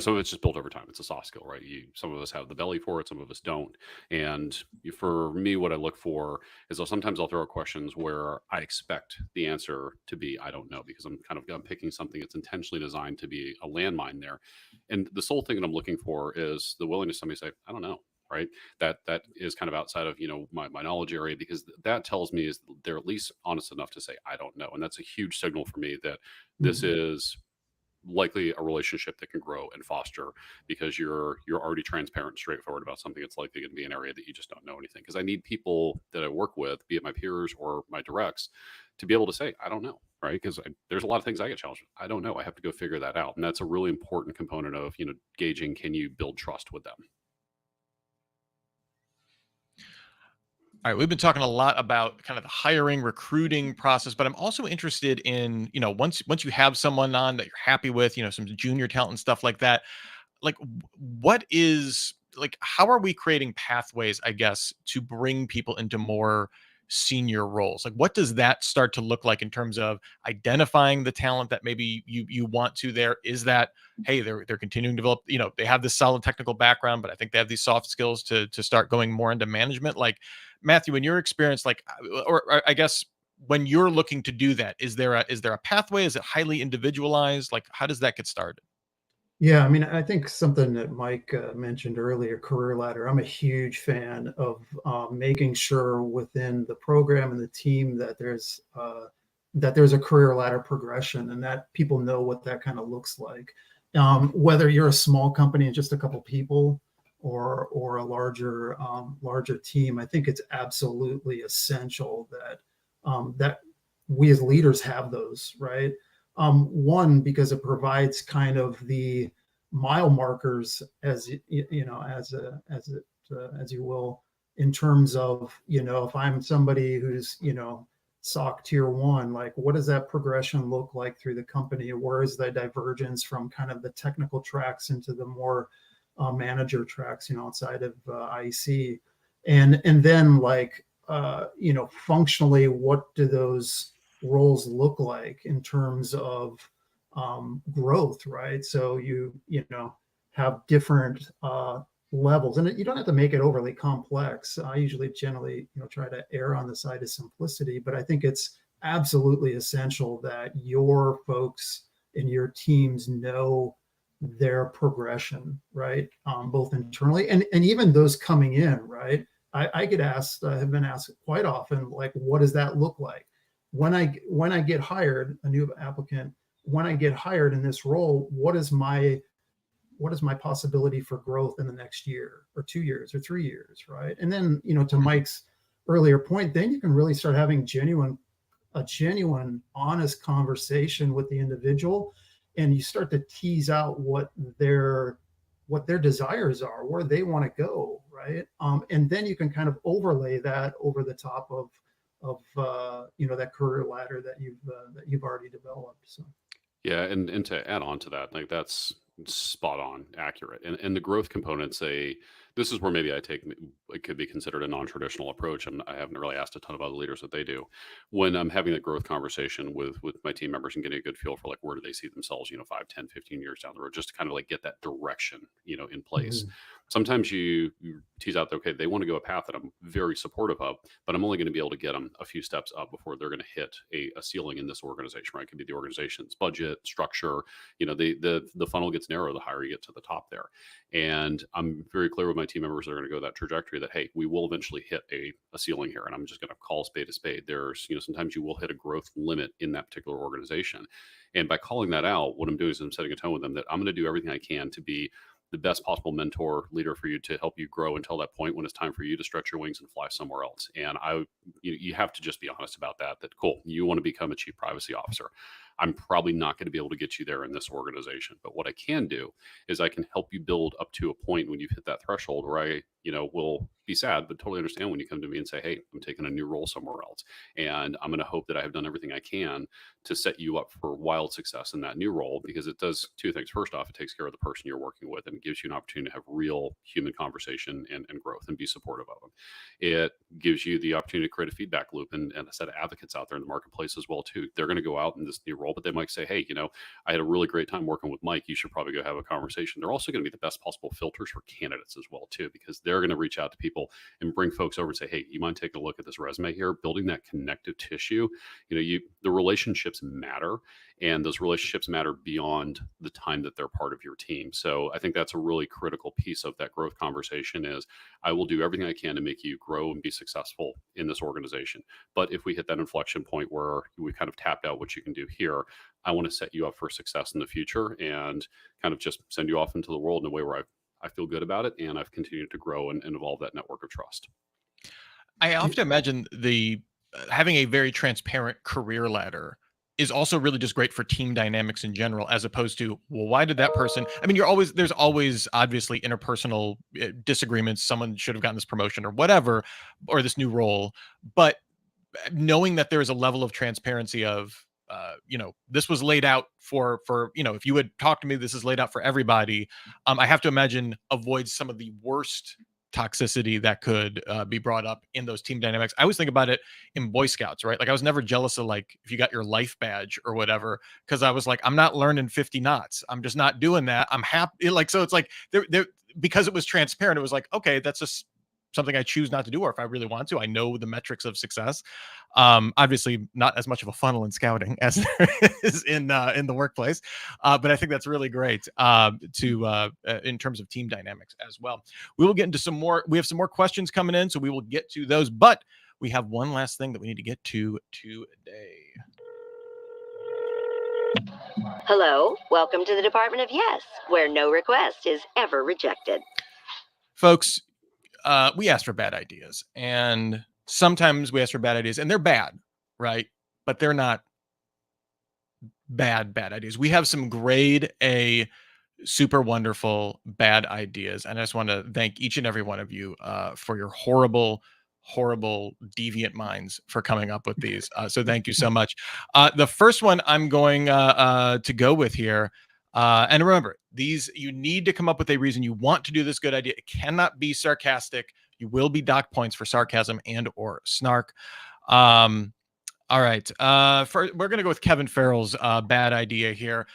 some of it's just built over time. It's a soft skill, right? Some of us have the belly for it, some of us don't. And for me, what I look for is sometimes I'll throw out questions where I expect the answer to be I don't know, because I'm picking something that's intentionally designed to be a landmine there. And the sole thing that I'm looking for is the willingness of somebody to say I don't know. Right, that is kind of outside of my knowledge area, because that tells me is they're at least honest enough to say I don't know, and that's a huge signal for me that this Mhm. is likely a relationship that can grow and foster, because you're already transparent and straightforward about something. It's likely going to be an area that you just don't know anything, because I need people that I work with, be it my peers or my directs, to be able to say I don't know, right? Because there's a lot of things I get challenged with. I don't know, I have to go figure that out, and that's a really important component of gauging, can you build trust with them. All right, we've been talking a lot about kind of the hiring, recruiting process, but I'm also interested in, once you have someone on that you're happy with, some junior talent and stuff like that, like what is, like, how are we creating pathways, I guess, to bring people into more senior roles? Like, what does that start to look like in terms of identifying the talent that maybe you want to there? Is that, hey, they're continuing to develop, they have this solid technical background, but I think they have these soft skills to start going more into management? Like, Matthew, in your experience, like, or I guess when you're looking to do that, is there a pathway? Is it highly individualized? Like, how does that get started? Yeah, I mean, I think something that Mike mentioned earlier, career ladder. I'm a huge fan of making sure within the program and the team that there's a career ladder progression, and that people know what that kind of looks like. Whether you're a small company and just a couple people, or a larger team, I think it's absolutely essential that we as leaders have those, right? One, because it provides kind of the mile markers, as as you will, in terms of, if I'm somebody who's, SOC tier one, like what does that progression look like through the company? Where is the divergence from kind of the technical tracks into the more manager tracks, outside of IC? And then, like, functionally, what do those roles look like in terms of growth, right? So you have different levels, and you don't have to make it overly complex. I usually generally try to err on the side of simplicity, but I think it's absolutely essential that your folks and your teams know their progression, right? Both internally and even those coming in, right? I get asked, I have been asked quite often, like, what does that look like? When I get hired, a new applicant, when I get hired in this role, what is my possibility for growth in the next year or 2 years or 3 years, right? And then, to Mike's earlier point, then you can really start having a genuine, honest conversation with the individual, and you start to tease out what their desires are, where they want to go, right? And then you can kind of overlay that over the top of that career ladder that you've already developed. So Yeah, and to add on to that, like that's spot on, accurate. And the growth components, this is where maybe it could be considered a non-traditional approach. I haven't really asked a ton of other leaders what they do. When I'm having a growth conversation with my team members and getting a good feel for like where do they see themselves, 5, 10, 15 years down the road, just to kind of like get that direction, in place. mhm. sometimes you tease out, okay, they want to go a path that I'm very supportive of, but I'm only going to be able to get them a few steps up before they're going to hit a ceiling in this organization, right? It could be the organization's budget, structure. The funnel gets narrow the higher you get to the top there. And I'm very clear with my team members that are going to go that trajectory that, hey, we will eventually hit a ceiling here. And I'm just going to call spade a spade. There's, sometimes you will hit a growth limit in that particular organization. And by calling that out, what I'm doing is I'm setting a tone with them that I'm going to do everything I can to be the best possible mentor leader for you to help you grow until that point when it's time for you to stretch your wings and fly somewhere else. And you have to just be honest about that cool, you want to become a chief privacy officer. I'm probably not going to be able to get you there in this organization, but what I can do is I can help you build up to a point when you've hit that threshold where I will be sad, but totally understand when you come to me and say, hey, I'm taking a new role somewhere else. And I'm going to hope that I have done everything I can to set you up for wild success in that new role, because it does two things. First off, it takes care of the person you're working with, and it gives you an opportunity to have real human conversation and growth and be supportive of them. It gives you the opportunity to create a feedback loop and a set of advocates out there in the marketplace as well, too. They're going to go out in this new role, but they might say, hey, I had a really great time working with Mike. You should probably go have a conversation. They're also going to be the best possible filters for candidates as well, too, because they're going to reach out to people and bring folks over and say, hey, you mind taking a look at this resume here? Building that connective tissue, the relationships matter, and those relationships matter beyond the time that they're part of your team. So I think that's a really critical piece of that growth conversation is I will do everything I can to make you grow and be successful in this organization. But if we hit that inflection point where we kind of tapped out what you can do here, I want to set you up for success in the future and kind of just send you off into the world in a way where I feel good about it, and I've continued to grow and evolve that network of trust. I often imagine having a very transparent career ladder is also really just great for team dynamics in general, as opposed to, well, why did that person? I mean, there's always obviously interpersonal disagreements. Someone should have gotten this promotion or whatever, or this new role. But knowing that there is a level of transparency of, this was laid out for, if you had talked to me, this is laid out for everybody. I have to imagine avoids some of the worst toxicity that could be brought up in those team dynamics. I always think about it in Boy Scouts, right? Like I was never jealous of like if you got your life badge or whatever, because I was like, I'm not learning 50 knots. I'm just not doing that. I'm happy. Like, so it's like there because it was transparent. It was like, okay, that's just something I choose not to do, or if I really want to, I know the metrics of success. Obviously not as much of a funnel in scouting as there is in the workplace. But I think that's really great in terms of team dynamics as well. We will get into some more. We have some more questions coming in, so we will get to those. But we have one last thing that we need to get to today. Hello, welcome to the Department of Yes, where no request is ever rejected. Folks, we ask for bad ideas, and sometimes we ask for bad ideas and they're bad, right? But they're not bad ideas. We have some grade A, super wonderful bad ideas. And I just want to thank each and every one of you for your horrible deviant minds for coming up with these. So thank you so much. The first one I'm going to go with here. And remember, you need to come up with a reason you want to do this good idea. It cannot be sarcastic. You will be docked points for sarcasm and or snark. All right. We're going to go with Kevin Farrell's bad idea here.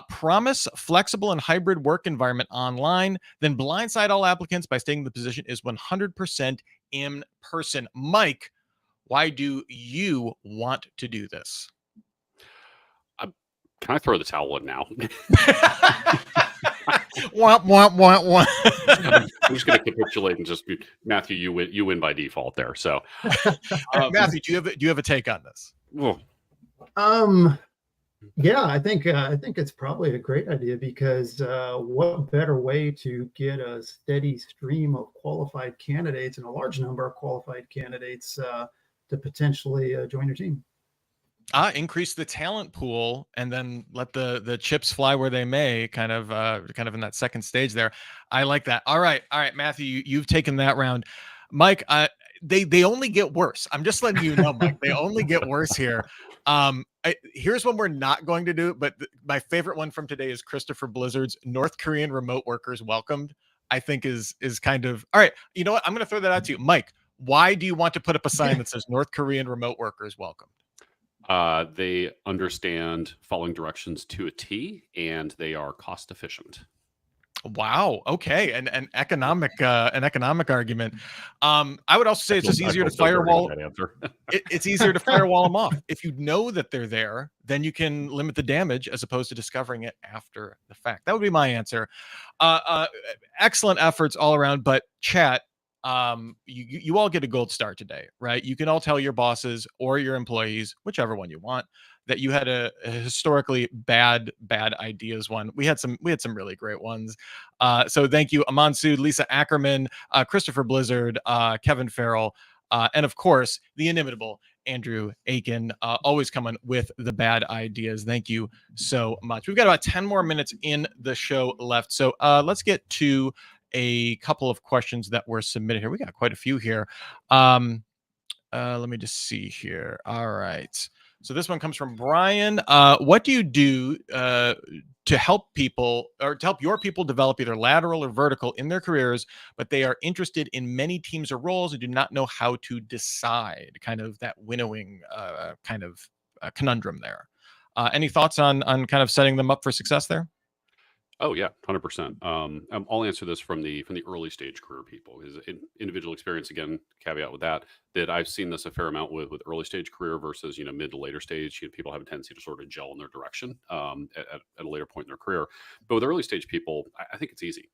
Promise flexible and hybrid work environment online, then blindside all applicants by stating the position is 100% in person. Mike, why do you want to do this? Can I throw the towel in now? Womp, womp, womp, womp. I'm just going to capitulate and just Matthew, you win by default there. So, Matthew, do you have a take on this? Yeah, I think it's probably a great idea because what better way to get a steady stream of qualified candidates and a large number of qualified candidates to potentially join your team? Increase the talent pool and then let the chips fly where they may, kind of in that second stage there. I like that. All right, Matthew, you've taken that round. Mike, they only get worse. I'm just letting you know, Mike, they only get worse here. Here's one we're not going to do, but my favorite one from today is Christopher Blizzard's North Korean remote workers welcomed. I think is kind of, all right. You know what? I'm going to throw that out to you, Mike. Why do you want to put up a sign that says North Korean remote workers welcomed? They understand following directions to a T, and they are cost efficient. Wow. Okay. An economic argument. I would also say it's just I easier feel to so dirty with firewall. that answer. It's easier to firewall them off. If you know that they're there, then you can limit the damage as opposed to discovering it after the fact. That would be my answer. Uh, uh, Excellent efforts all around. But chat, you all get a gold star today, right? You can all tell your bosses or your employees, whichever one you want, that you had a historically bad ideas one. We had some really great ones. So thank you, Aman Sood, Lisa Ackerman, Christopher Blizzard, Kevin Farrell, and of course the inimitable Andrew Aiken, always coming with the bad ideas. Thank you so much. We've got about 10 more minutes in the show left, so let's get to a couple of questions that were submitted here. We got quite a few here. Let me just see here. All right. So this one comes from Brian. What do you do to help people or to help your people develop either lateral or vertical in their careers, but they are interested in many teams or roles and do not know how to decide? Kind of that winnowing kind of conundrum there. Any thoughts on kind of setting them up for success there? Oh yeah, 100%. I'll answer this from the early stage career people, because individual experience, again, caveat with that I've seen this a fair amount with early stage career versus mid to later stage. People have a tendency to sort of gel in their direction at a later point in their career. But with early stage people, I think it's easy.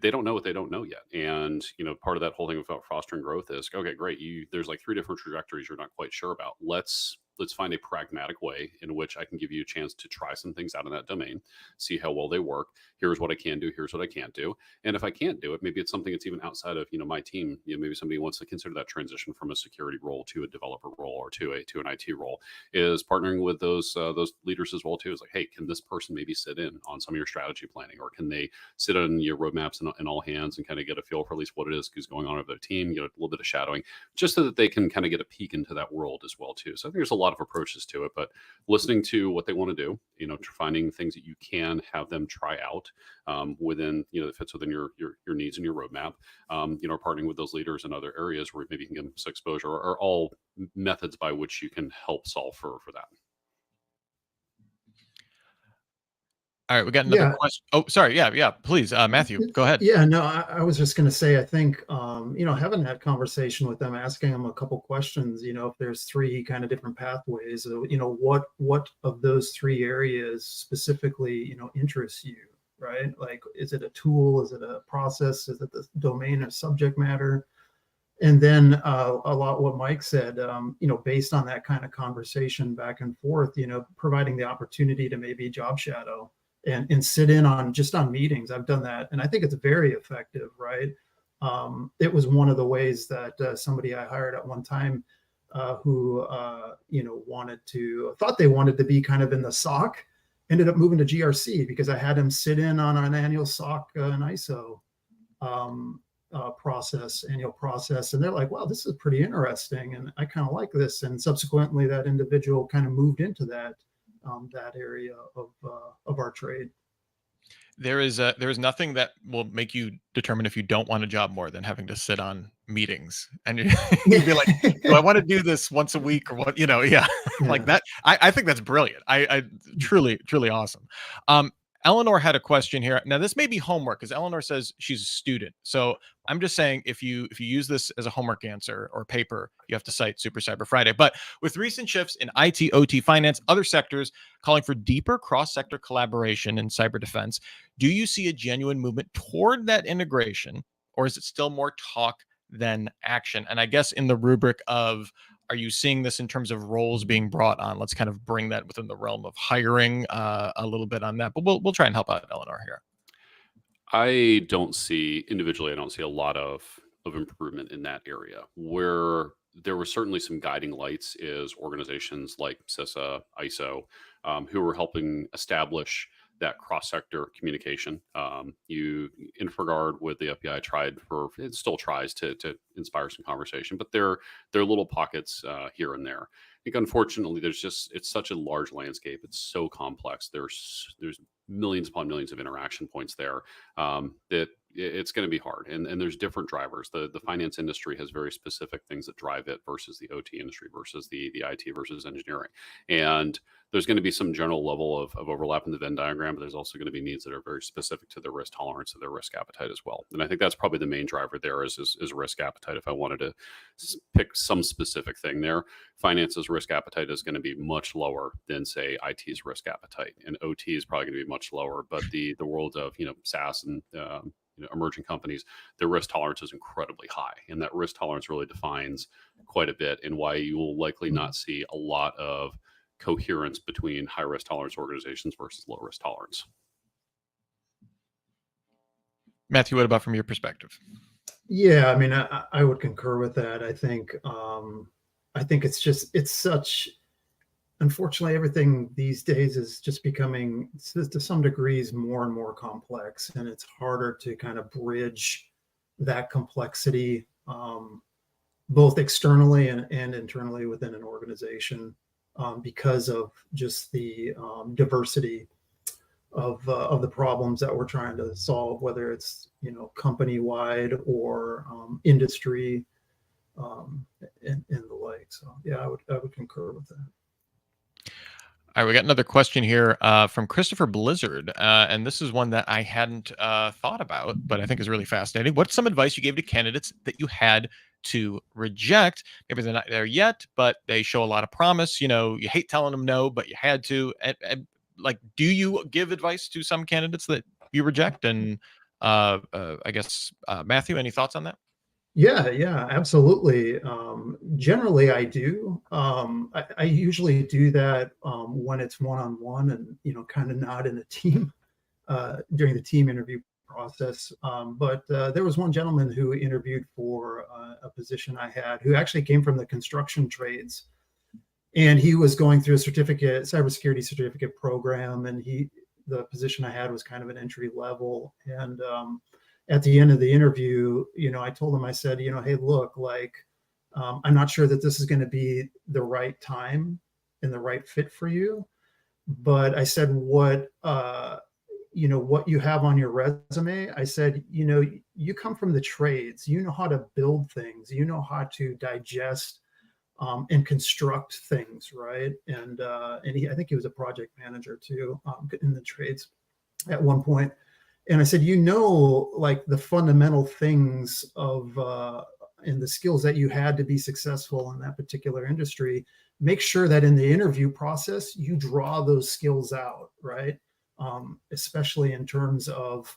They don't know what they don't know yet, and part of that whole thing about fostering growth is, okay, great, there's like three different trajectories you're not quite sure about. Let's find a pragmatic way in which I can give you a chance to try some things out in that domain, see how well they work. Here's what I can do, here's what I can't do. And if I can't do it, maybe it's something that's even outside of my team. Maybe somebody wants to consider that transition from a security role to a developer role or to an IT role, is partnering with those leaders as well too. Is like, hey, can this person maybe sit in on some of your strategy planning, or can they sit on your roadmaps and all hands and kind of get a feel for at least what it is going on with their team, get a little bit of shadowing, just so that they can kind of get a peek into that world as well too. So I think there's a lot of approaches to it, but listening to what they want to do, finding things that you can have them try out within, that fits within your needs and your roadmap, partnering with those leaders in other areas where maybe you can give them some exposure, are all methods by which you can help solve for that. All right, we got another question. Oh, sorry. Yeah. Please, Matthew, go ahead. Yeah, no, I was just going to say, I think, having that conversation with them, asking them a couple questions, if there's three kind of different pathways, what of those three areas specifically, interests you, right? Like, is it a tool? Is it a process? Is it the domain or subject matter? And then a lot what Mike said, based on that kind of conversation back and forth, providing the opportunity to maybe job shadow and sit in on meetings. I've done that, and I think it's very effective, right? It was one of the ways that somebody I hired at one time who thought they wanted to be kind of in the SOC, ended up moving to GRC because I had him sit in on an annual SOC and ISO annual process, and they're like, wow, this is pretty interesting, and I kind of like this. And subsequently that individual kind of moved into that area of our trade. There is nothing that will make you determine if you don't want a job more than having to sit on meetings, and you'd be like, do I want to do this once a week or what? Yeah. Like that. I think that's brilliant. I truly awesome. Eleanor had a question here. Now, this may be homework because Eleanor says she's a student. So I'm just saying, if you use this as a homework answer or paper, you have to cite Super Cyber Friday. But with recent shifts in IT, OT, finance, other sectors calling for deeper cross-sector collaboration in cyber defense, do you see a genuine movement toward that integration, or is it still more talk than action? And I guess in the rubric of, are you seeing this in terms of roles being brought on? Let's kind of bring that within the realm of hiring a little bit on that, but we'll try and help out Eleanor here. I don't see a lot of improvement in that area. Where there were certainly some guiding lights is organizations like CISA, ISO, who were helping establish that cross-sector communication. InfraGard with the FBI it still tries to inspire some conversation, but there are little pockets here and there. I think unfortunately it's such a large landscape. It's so complex. There's millions upon millions of interaction points there, that it's going to be hard. And there's different drivers. The finance industry has very specific things that drive it versus the OT industry versus the IT versus engineering. And there's going to be some general level of overlap in the Venn diagram, but there's also going to be needs that are very specific to their risk tolerance and their risk appetite as well. And I think that's probably the main driver there is risk appetite. If I wanted to pick some specific thing there, finance's risk appetite is going to be much lower than, say, IT's risk appetite, and OT is probably going to be much lower. But the world of SaaS and emerging companies, their risk tolerance is incredibly high, and that risk tolerance really defines quite a bit and why you will likely not see a lot of coherence between high risk tolerance organizations versus low risk tolerance. Matthew, what about from your perspective? Yeah, I mean, I would concur with that. I think it's such, unfortunately, everything these days is just becoming, to some degrees, more and more complex, and it's harder to kind of bridge that complexity, both externally and internally within an organization, because of just the diversity of the problems that we're trying to solve, whether it's company wide or industry, and the like. So yeah, I would concur with that. All right, we got another question here from Christopher Blizzard, and this is one that I hadn't thought about, but I think is really fascinating. What's some advice you gave to candidates that you had to reject? Maybe they're not there yet, but they show a lot of promise. You hate telling them no, but you had to. Like, do you give advice to some candidates that you reject? And I guess Matthew, any thoughts on that? Yeah, absolutely. Generally, I do. I usually do that when it's one-on-one and kind of not in a team during the team interview process. But there was one gentleman who interviewed for a position I had, who actually came from the construction trades, and he was going through a cybersecurity certificate program, and the position I had was kind of an entry level. And at the end of the interview, I told him, I said, hey, look, I'm not sure that this is going to be the right time and the right fit for you. But I said, what you have on your resume, I said, you come from the trades, you know how to build things, you know how to digest and construct things, right? And I think he was a project manager too, in the trades at one point. And I said, like the fundamental things of and the skills that you had to be successful in that particular industry. Make sure that in the interview process, you draw those skills out, right? Especially in terms of,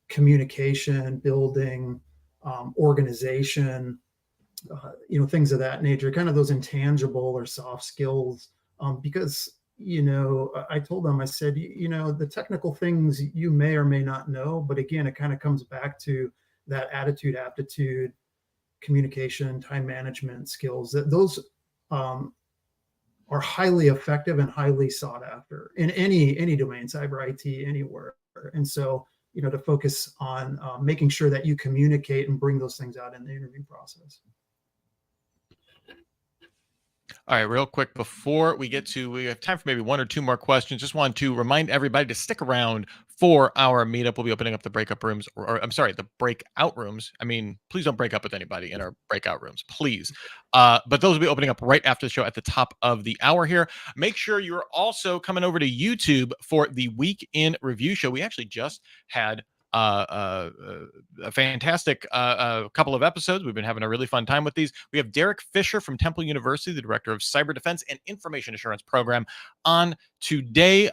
communication, building, organization, things of that nature, kind of those intangible or soft skills, because I told them, I said, the technical things you may or may not know, but again, it kind of comes back to that attitude, aptitude, communication, time management skills, that those are highly effective and highly sought after in any domain, cyber IT, anywhere. And so, to focus on making sure that you communicate and bring those things out in the interview process. All right, real quick before we have time for maybe one or two more questions. Just want to remind everybody to stick around for our meetup. We'll be opening up the breakup rooms, or I'm sorry, the breakout rooms. I mean, please don't break up with anybody in our breakout rooms, please. But those will be opening up right after the show at the top of the hour here. Make sure you're also coming over to YouTube for the Week in Review show. We actually just had a fantastic couple of episodes. We've been having a really fun time with these. We have Derek Fisher from Temple University, the Director of Cyber Defense and Information Assurance Program, on today.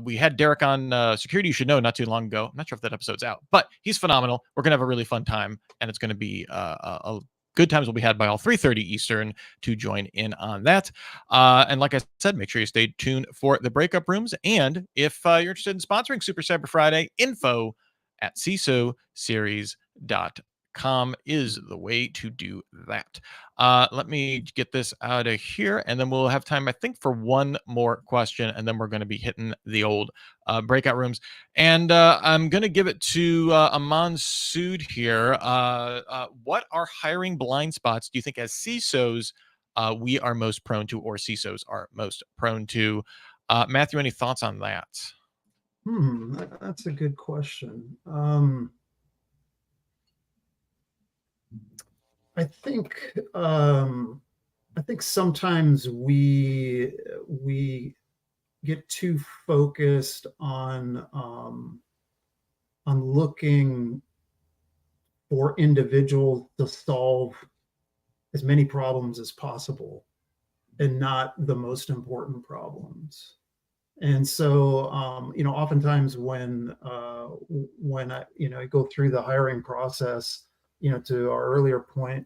We had Derek on Security You Should Know not too long ago. I'm not sure if that episode's out, but he's phenomenal. We're going to have a really fun time, and it's going to be a good times will be had by all 3:30 Eastern to join in on that. And like I said, make sure you stay tuned for the breakup rooms. And if you're interested in sponsoring Super Cyber Friday, info at CISOseries.com is the way to do that. Let me get this out of here, and then we'll have time, I think, for one more question, and then we're going to be hitting the old breakout rooms. And I'm going to give it to Aman Sood here. What are hiring blind spots do you think as CISOs we are most prone to, or CISOs are most prone to? Matthew, any thoughts on that? That's a good question. I think sometimes we get too focused on looking for individuals to solve as many problems as possible and not the most important problems. And so, oftentimes when I go through the hiring process, to our earlier point,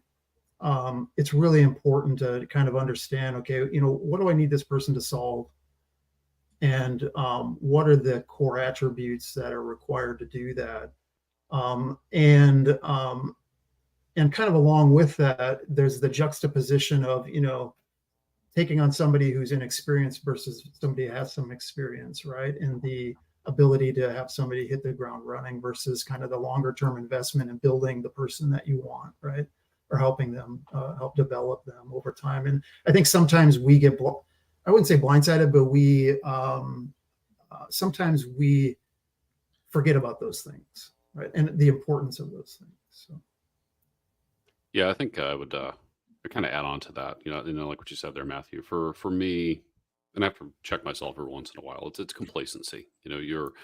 it's really important to kind of understand, okay, what do I need this person to solve? And what are the core attributes that are required to do that? And kind of along with that, there's the juxtaposition of, taking on somebody who's inexperienced versus somebody who has some experience, right? And the ability to have somebody hit the ground running versus kind of the longer term investment in building the person that you want, right? Or helping them, help develop them over time. And I think sometimes we get, I wouldn't say blindsided, but we sometimes we forget about those things, right? And the importance of those things. So. Yeah, I think I would kind of add on to that. Like what you said there, Matthew. For me, and I have to check myself every once in a while. It's complacency. You're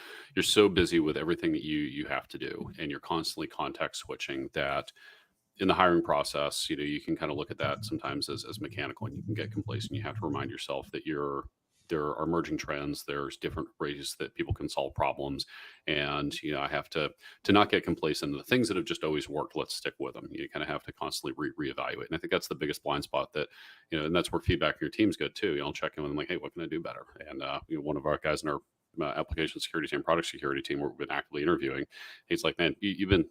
so busy with everything that you have to do, and you're constantly context switching that in the hiring process, you can kind of look at that sometimes as mechanical, and you can get complacent. You have to remind yourself that there are emerging trends. There's different ways that people can solve problems, and I have to not get complacent. The things that have just always worked, let's stick with them. You kind of have to constantly reevaluate, and I think that's the biggest blind spot that and that's where feedback from your team's good too. I'll check in with them like, hey, what can I do better? And one of our guys in our application security team, product security team, where we've been actively interviewing. He's like, man, you've been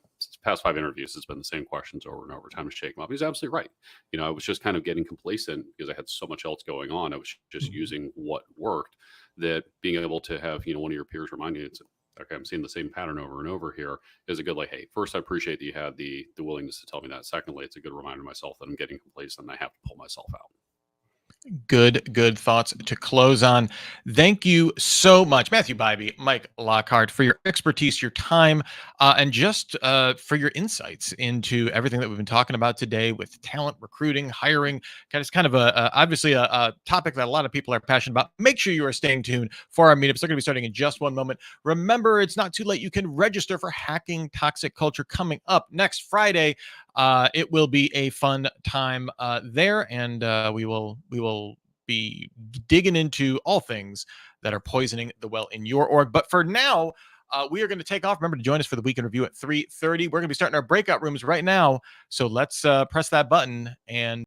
past 5 interviews. It's been the same questions over and over. Time to shake them up. He's absolutely right. I was just kind of getting complacent because I had so much else going on. I was just using what worked. That being able to have one of your peers remind you, it's okay, I'm seeing the same pattern over and over here, is a good like, hey, first I appreciate that you had the willingness to tell me that. Secondly, it's a good reminder to myself that I'm getting complacent and I have to pull myself out. Good thoughts to close on. Thank you so much, Matthew Bybee, Mike Lockhart, for your expertise, your time, and just for your insights into everything that we've been talking about today with talent, recruiting, hiring. It's kind of obviously a topic that a lot of people are passionate about. Make sure you are staying tuned for our meetups. They're going to be starting in just one moment. Remember, it's not too late. You can register for Hacking Toxic Culture coming up next Friday. It will be a fun time there, and we will be digging into all things that are poisoning the well in your org. But for now, we are going to take off. Remember to join us for the weekend review at 3:30. We're going to be starting our breakout rooms right now, so let's press that button and